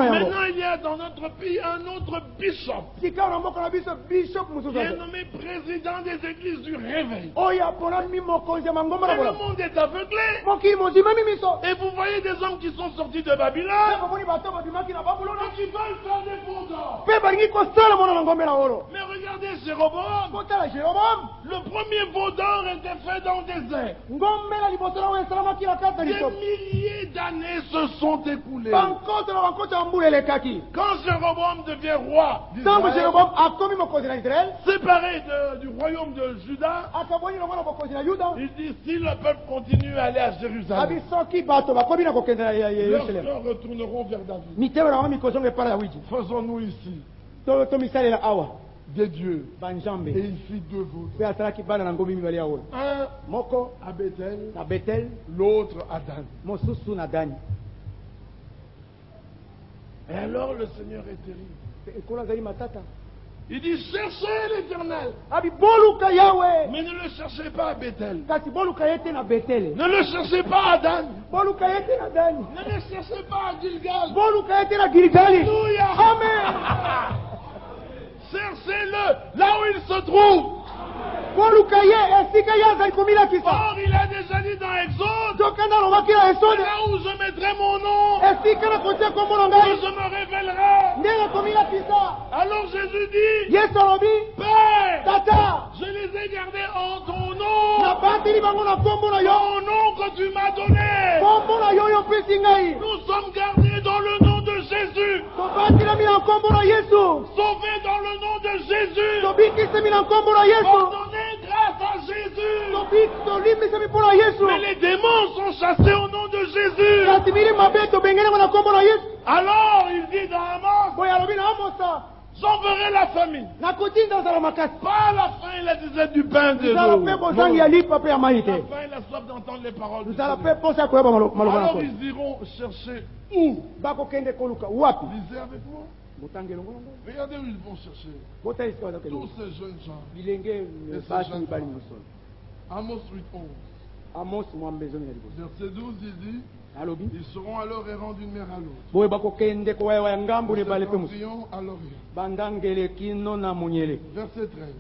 Maintenant, il y a dans notre pays un autre bishop. Qui est nommé président des églises du réveil. Et le monde est aveuglé. Et vous voyez des hommes qui sont sortis de Babylone et qui veulent faire des faux d'or. Mais regardez Jéroboam. Le premier veau d'or était fait dans le désert. Des milliers d'années se sont écoulées. Quand Jéroboam devient roi d'Israël, séparé du royaume de Juda, il dit si le peuple continue à aller à Jérusalem, leurs cœurs retourneront vers David. Faisons-nous ici des dieux. Et il fit deux veaux. Un à Bethel, l'autre à Dan. Et alors le Seigneur est terrible. Il dit cherchez l'Éternel, mais ne le cherchez pas à Bethel. Ne le cherchez pas à Dan. Ne le cherchez pas à Gilgal. Alléluia. Amen. Cherchez-le là où il se trouve. Or, il a déjà dit dans Exode, là où je mettrai mon nom, que je me révélerai. Alors Jésus dit, Père, je les ai gardés en ton nom, ton nom que tu m'as donné. Nous sommes gardés dans le nom de Jésus, sauvés dans le nom de Jésus, pardonnés grâce à Jésus. Mais les démons sont chassés au nom de Jésus. Alors il dit dans Amos, j'enverrai la famine. Pas la faim et la disette du pain de l'eau. La faim et la soif d'entendre les paroles de Dieu. Alors ils iront chercher où? Lisez avec moi. Regardez où ils vont chercher. Tous ces jeunes gens. Amos 8:11. Verset 12, il dit, ils seront alors errants d'une mer à l'autre. À l'Orient. Verset 13.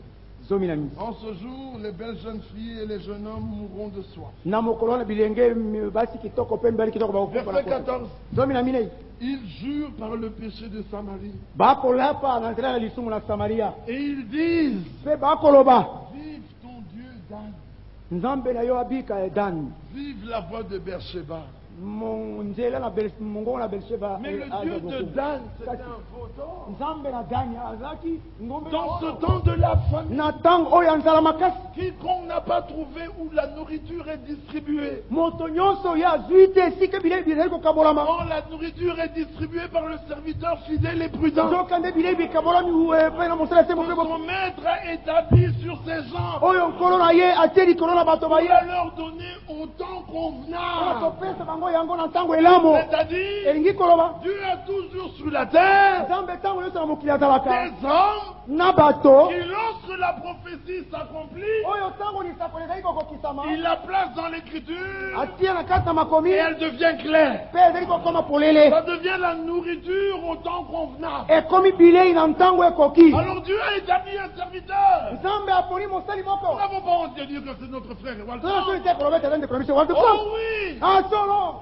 En ce jour, les belles jeunes filles et les jeunes hommes mourront de soif. Verset 14. Ils jurent par le péché de Samarie. Et ils disent, vive ton Dieu Dan. Vive la voix de Beersheba. Mais le Dieu de Dan, c'était un fauteur. Dans ce temps de la famine, quiconque n'a pas trouvé où la nourriture est distribuée. Or, la nourriture est distribuée par le serviteur fidèle et prudent. Son maître a établi sur ses gens pour leur donner autant convenable. C'est-à-dire, Dieu a toujours sur la terre des hommes qui, lorsque la prophétie s'accomplit, il la place dans l'écriture et elle devient claire. Ça devient la nourriture au temps convenable. Alors Dieu a établi un serviteur. Nous n'avons pas honte de dire que c'est notre frère Walter. Oh oui.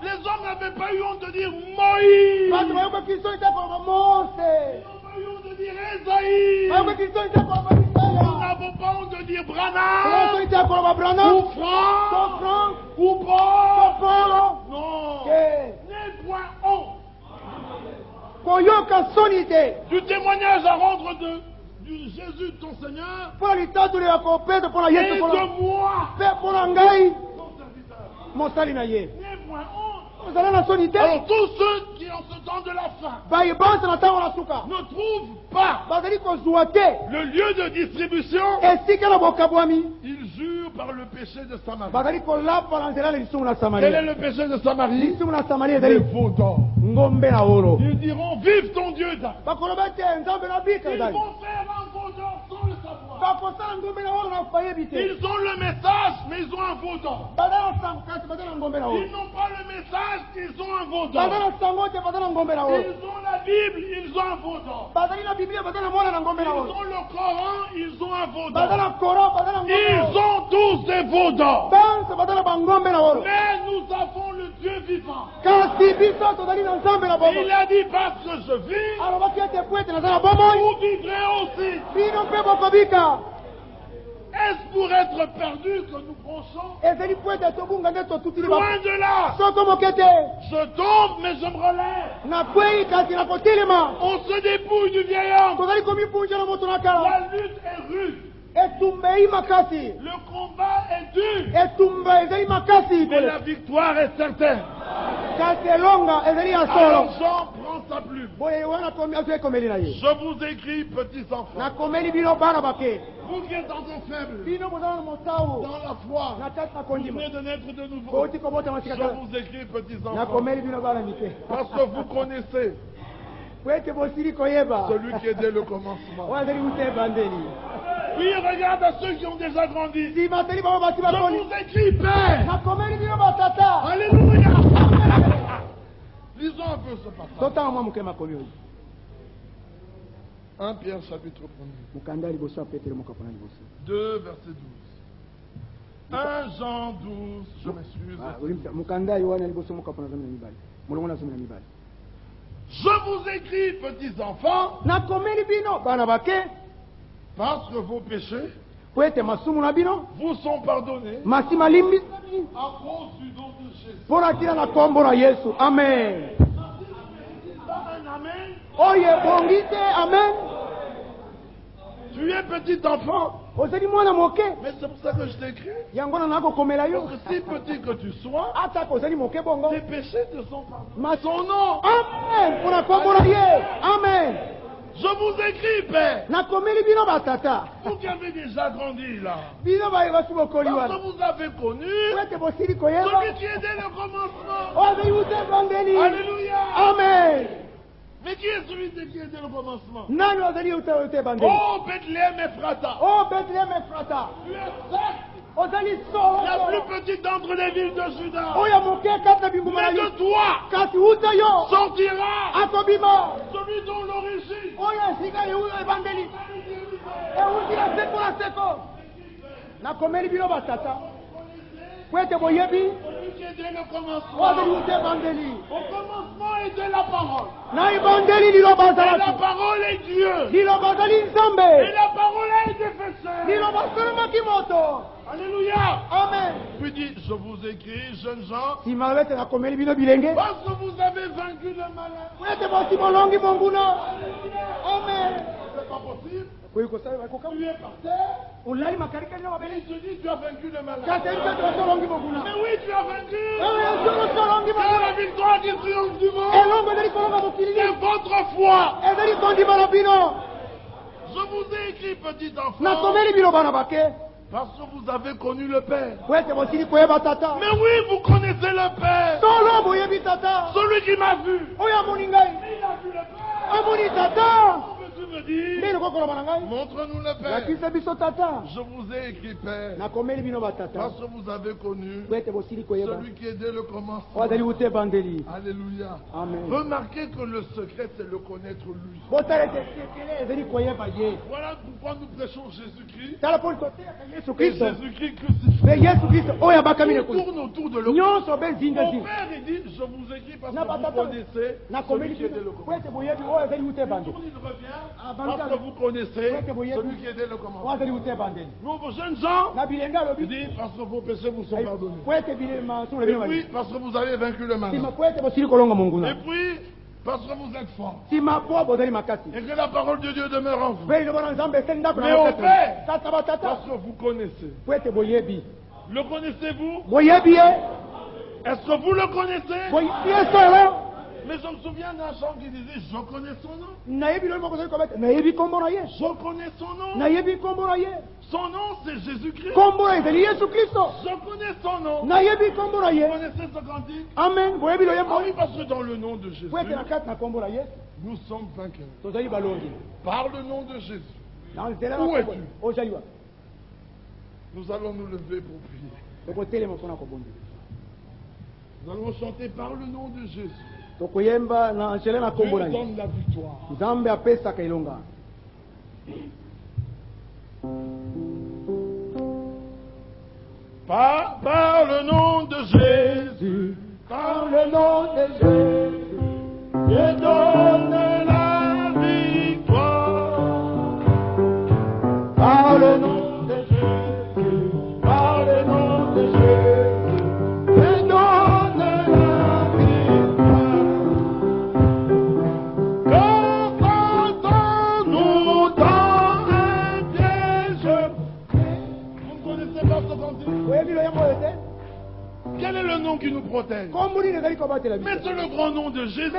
Les hommes n'avaient pas eu honte de dire Moïse. Ils n'ont pas eu honte de dire Esaïe. Nous n'avons pas honte de dire Branham ou Franck ou Paul. Non. N'aie point honte du témoignage à rendre de Jésus ton Seigneur et de moi mon serviteur. N'aie point honte. Alors tous ceux qui en ce temps de la fin ne trouvent pas le lieu de distribution, ils jurent par le péché de Samarie. Quel est le péché de Samarie? Les veaux d'or. Ils diront vive ton Dieu. Ils vont faire un veau d'or sans le savoir. Ils ont le message mais ils ont un veau d'or. Ils n'ont pas le message, ils ont un veau d'or. Ils ont la Bible, ils ont un veau d'or. Ils ont le Coran, ils ont un veau d'or. Ils ont tous des veaux d'or. Mais nous avons le Dieu vivant. Il a dit parce que je vis, vous vivrez aussi. Est-ce pour être perdu que nous pensons? Loin de là. Je tombe, mais je me relève. On se dépouille du vieil homme. La lutte est rude. Le combat est dur. Mais la victoire est certaine. Alors Jean prend sa plume. Je vous écris, petits enfants. Vous qui êtes encore faibles, dans la foi, vous venez de naître de nouveau. Je vous écris, petits enfants, parce que vous connaissez celui qui est dès le commencement. Oui, regarde à ceux qui ont déjà grandi. Je vous écris, Père. Alléluia. Lisons un peu ce passage. 1 Pierre chapitre 1. 2 verset 12. 1 Jean 12, je m'excuse. Je vous écris, petits enfants, parce que vos péchés vous sont pardonnés à cause du nom de Jésus. Amen. Amen. Tu es petit enfant. Mais c'est pour ça que je t'écris. Parce que si petit que tu sois, tes péchés te sont pardonnés. Son nom. Amen. Je vous écris, Père. Vous qui avez déjà grandi là. Parce que vous avez connu celui qui est dès le commencement. Alléluia. Amen. Mais qui est celui qui est dès le commencement? Oh Bethléem Ephrata. Tu es certes la plus petite d'entre les villes de Juda. Mais de toi sortira celui dont l'origine. Celui qui est dès le commencement. Au commencement était la parole. Et la parole est Dieu. Et la parole a été faite Alléluia. Amen. Puis dit, je vous écris, jeunes gens, parce parce que vous avez vaincu le malin. Amen. C'est pas possible. Tu es par terre. Il te dit, tu as vaincu le malin. Mais oui, tu as vaincu. C'est la victoire qui triomphe du monde. C'est votre foi. Je vous ai écrit, petit enfant, parce que vous avez connu le Père. Mais oui, vous connaissez le Père. Celui qui m'a vu. Il a vu le Père. Tu me dis, montre-nous le Père. Je vous ai écrit Père, parce que vous avez connu celui qui est dès le commencement. Alléluia. Amen. Remarquez que le secret, c'est le connaître lui. Voilà pourquoi nous prêchons Jésus-Christ. Et Jésus-Christ crucifié. On tourne autour de l'autre. Mon Père, il dit, je vous écris parce que vous connaissez celui qui est dès le commencement. Il revient. Parce que vous connaissez celui qui est dès le commencement. Nous, vos jeunes gens, il dit parce que vos péchés vous sont pardonnés. Et puis, parce que vous avez vaincu le mal. Et puis, parce que vous êtes forts. Et que la parole de Dieu demeure en vous. Mais au Père, parce que vous connaissez. Le connaissez-vous? Est-ce que vous le connaissez? Mais je me souviens d'un chant qui disait, je connais son nom. Je connais son nom. Son nom, c'est Jésus-Christ. Je connais son nom. Vous connaissez ce cantique? Amen. Ah oui, parce que dans le nom de Jésus, nous sommes vainqueurs. Par le nom de Jésus. Où es-tu? Nous allons nous lever pour prier. Nous allons chanter par le nom de Jésus. Dieu donne la victoire. Par le nom de Jésus, par le nom de Jésus, Dieu donne la victoire. Par le nom de Jésus, par le nom de Jésus, Dieu donne la victoire. Confrontons-nous dans un piège. Vous ne connaissez pas ce cantique? Quel est le nom qui nous protège? Mais c'est le grand nom de Jésus.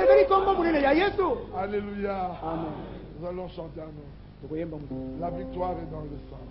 Alléluia. Amen. Nous allons chanter un nom. La victoire est dans le sang.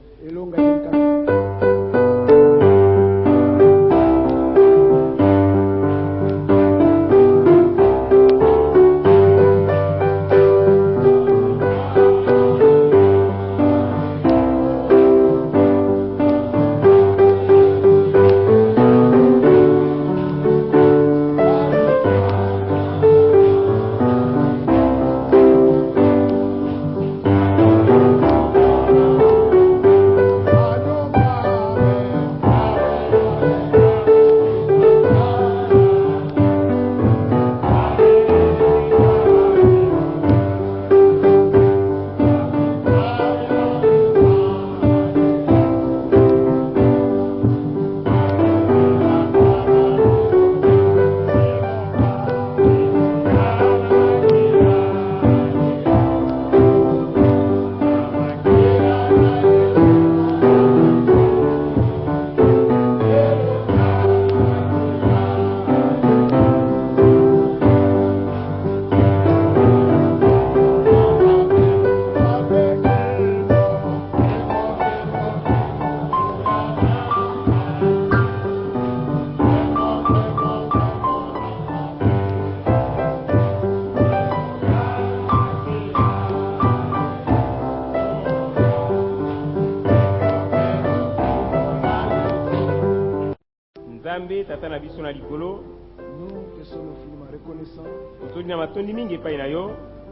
Nous te sommes infiniment reconnaissants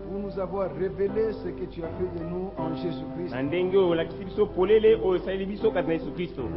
pour nous avoir révélé ce que tu as fait de nous en Jésus-Christ.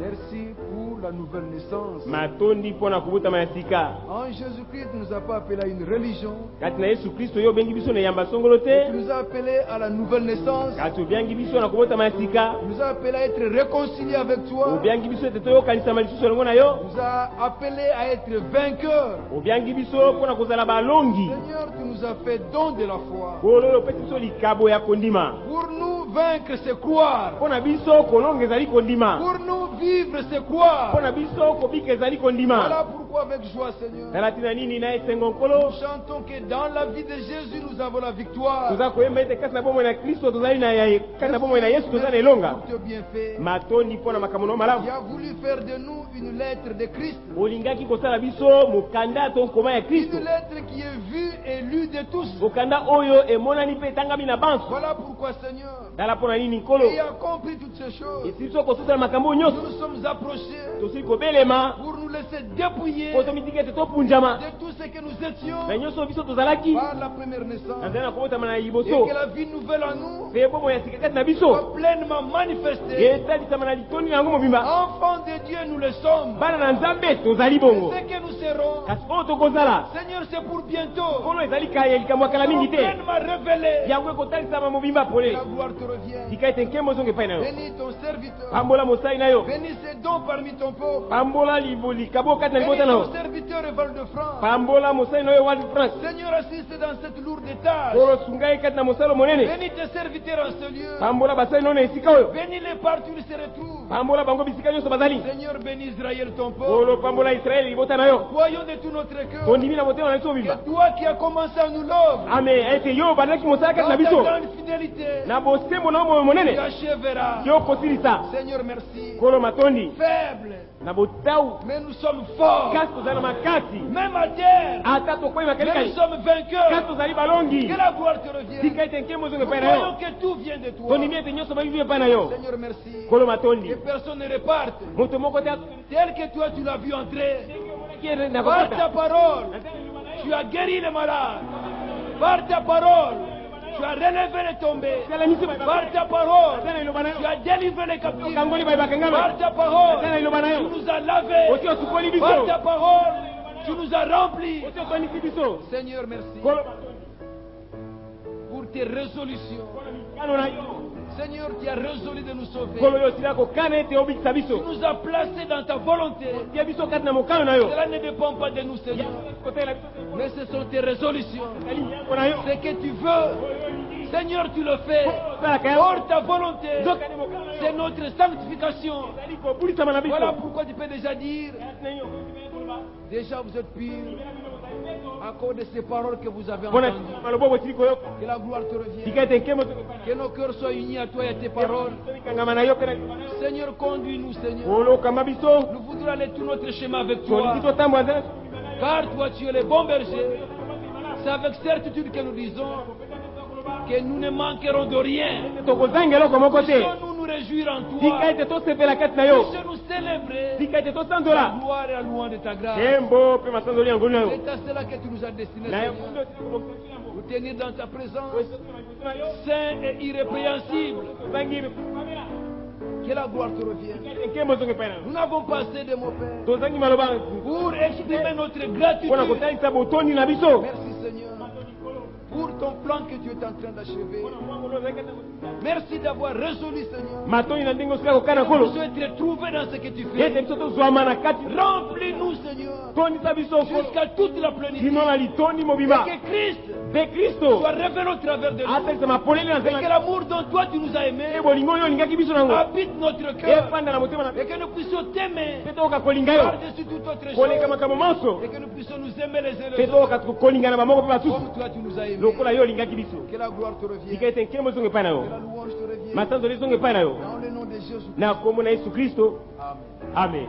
Merci pour la nouvelle naissance. Matondi pona kubuta masika. En Jésus-Christ, tu nous as pas appelé à une religion. Katina Yesu Kristo yo bengi biso na yamba songolote. Tu nous as appelé à la nouvelle naissance. Katu bengi biso na kubuta masika. Tu nous as appelé à être réconciliés avec toi. Obiangi biso teto kanisa malisuso ngona yo. Tu nous as appelé à être vainqueurs. Obiangi biso pona kozala balongi. Seigneur, tu nous as fait don de la foi. Kololo peti biso likabo ya kondima. Pour nous vaincre, c'est croire. Pona biso kolonga ezali kondima. Pour nous vivre, c'est croire. Pona biso kobika ezali kondima. Voilà pourquoi avec joie, Seigneur, Talatina nini na esengo nkolo. nous chantons que dans la vie de Jésus, nous avons la victoire. Tuza koyemba ete kasi na bomo na Kristo tozali na kasi na bomo na Yesu tozali elonga. Pour te bienfait. Matondi pona makamono malamu. Tu as voulu faire de nous une lettre de Christ. Olingaki kosala biso mokanda to nkoma ya Kristo. Une lettre qui est vue et lue de tous. Mokanda oyo emonani pe tangami na banso. Voilà pourquoi, Seigneur, Dala pona nini nkolo. et a compris toutes ces choses. Esi biso kosala makambo nyonso. Nous nous sommes approchés Tosili kobelema. pour nous laisser dépouiller Po tomitiki ete topunjama. de tout ce que nous étions Na nyonso biso tozalaki. par la première naissance. Nazali na kobotama na Et liboso. que la vie nouvelle en nous Pe bomo ya sika kati na biso. soit pleinement manifestée. Etalisama na litondi yango mobimba. Enfants de Dieu, nous le sommes. Bana na Nzambe tozali bongo. Ce que nous serons, Kasi oyo tokozala. Seigneur, c'est pour bientôt. Nkolo ezali kaya likambo ya kala mingi te. Pleinement révélé. Yango ekotalisama mobimba pole. La gloire te revient. Tika ete nkembo zonge epai na yo. Bénis ton serviteur. Pambola mosali na yo. Bénis ses dons parmi ton peuple. Pambola likabo kati na Bénis libota na yo. ton serviteur Eval de France. Pambola mosali na yo wali France. Seigneur, assiste dans cette lourde tâche. Kolo sungai kati na mosalo monene. Bénis tes serviteurs en ce lieu. Pambola basali nona esika oyo. Bénis les partout où ils se retrouvent. Pambola bango bisika nyonso bazali. Seigneur, bénis Israël ton peuple. Kolo pambola Israeli libota na yo. Croyons de tout notre cœur Tondimi na motema na biso mobimba. que toi qui as commencé à nous l'œuvre, Amen. Ete yo bandaki mosala kati na dans ta biso. grande fidélité, Na bosembo na mo monene. tu achèveras. Yo kosilisa. Seigneur, merci. Kolo matondi. Faible, Na botau. mais nous sommes forts. Kasi tozali na makasi. Même à terre, Ata tokwei mais makelekali. nous sommes Kasi vainqueurs. tozali balongi. Que la gloire te revienne. Tika ete nkembo zonge Nous epai na yo. croyons que tout vient de toi. Tondimi ete nyonso babibi epai na yo. Seigneur, merci. Kolo matondi. Que personne ne reparte. Moto moko te Tel que toi, tu l'as vu entrer. na Par ta kokota. parole, tu as guéri les malades. Par ta parole, tu as relevé les tombés. Sala miso ba. Par ta parole, Tena iloba na tu yo. as délivré les captifs. Kangoli ba bakangama. Par ta parole, Tena iloba na tu yo. nous as lavés. Oti osukoli biso. Par ta parole, tu nous as remplis. Oti otonisi biso. Seigneur, merci Kolo pour tes résolutions. kano na yo. Seigneur, tu as résolu de nous sauver. Kolo yo sila ko kana ete obikisa Tu biso. nous as placés dans ta volonté. Tia biso kati na mokano na yo. Cela ne dépend pas de nous, Seigneur, Kotela biso. mais ce sont tes résolutions. Kali yango na yo. Ce que tu veux, Seigneur, tu le fais. Sala kaya. Hors ta volonté, Zoka ni mokano na yo. c'est notre sanctification. Zali ko bulisa mana biso. Voilà pourquoi tu peux déjà dire, déjà vous êtes purs à cause de ces paroles que vous avez Bona entendues. malobo botili ko yo. Que la gloire te revienne. Tika ete nkembo zonge epai na Que nos cœurs soient unis à toi et à tes paroles. yo. Kangama na yo kana liloba na yo. Seigneur, conduis-nous, Seigneur. Kolo kamba biso. Nous voudrons aller tout notre chemin avec toi. Toliki totambola nzela. Car toi, tu es le bon berger. C'est avec certitude que nous disons que nous ne manquerons de rien. Tokozanga eloko moko te. Puissions-nous nous réjouir en Tika toi. ete tosepela kati na yo. Puissions-nous célébrer Tika ete la tosanzola. gloire et la louange de ta grâce. Kembo pe masanzoli yango na yo. C'est à cela que tu nous as destinés, Na yo Seigneur. Nous tenir dans ta présence, saint et irrépréhensible. Que la gloire te revienne. nkembo zonge epai na yo. Nous n'avons pas assez de mots, Père, Tozangi maloba pour exprimer notre mpona gratitude. kotalisa botondi na biso. Merci, Seigneur, pour ton plan que tu es en train d'achever. Merci d'avoir résolu, Seigneur. matoni na ndenge osila kokana Nous kolo souhaitons être trouvés dans ce que tu ete fais. biso tozwama na kati. Remplis-nous, Seigneur, tondisa biso jusqu'à toute la plénitude. lino na litondi Et mobimba que Christ mpe kristo soit révélé au travers de nous. atalisama polele na Et que nzela l'amour dont toi tu nous as e aimés bolingo oyo olingaki biso nango habite notre cœur. efanda na motema na Et que nous puissions t'aimer mpe tokoka kolinga yo par-dessus toute autre koleka chose. makambo monso Et que nous puissions nous aimer les uns mpe les autres. tokoka kolinga na bamoko mpe basusu Comme toi tu nous as aimés. lokola yo olingaki biso. Que la gloire te revienne. tika ete nkembo ezonga epai na yo Que la louange te revienne. masanzoli ezonga epai na yo Dans le nom de Jésus. na kombo na yesu kristo Amen. amen.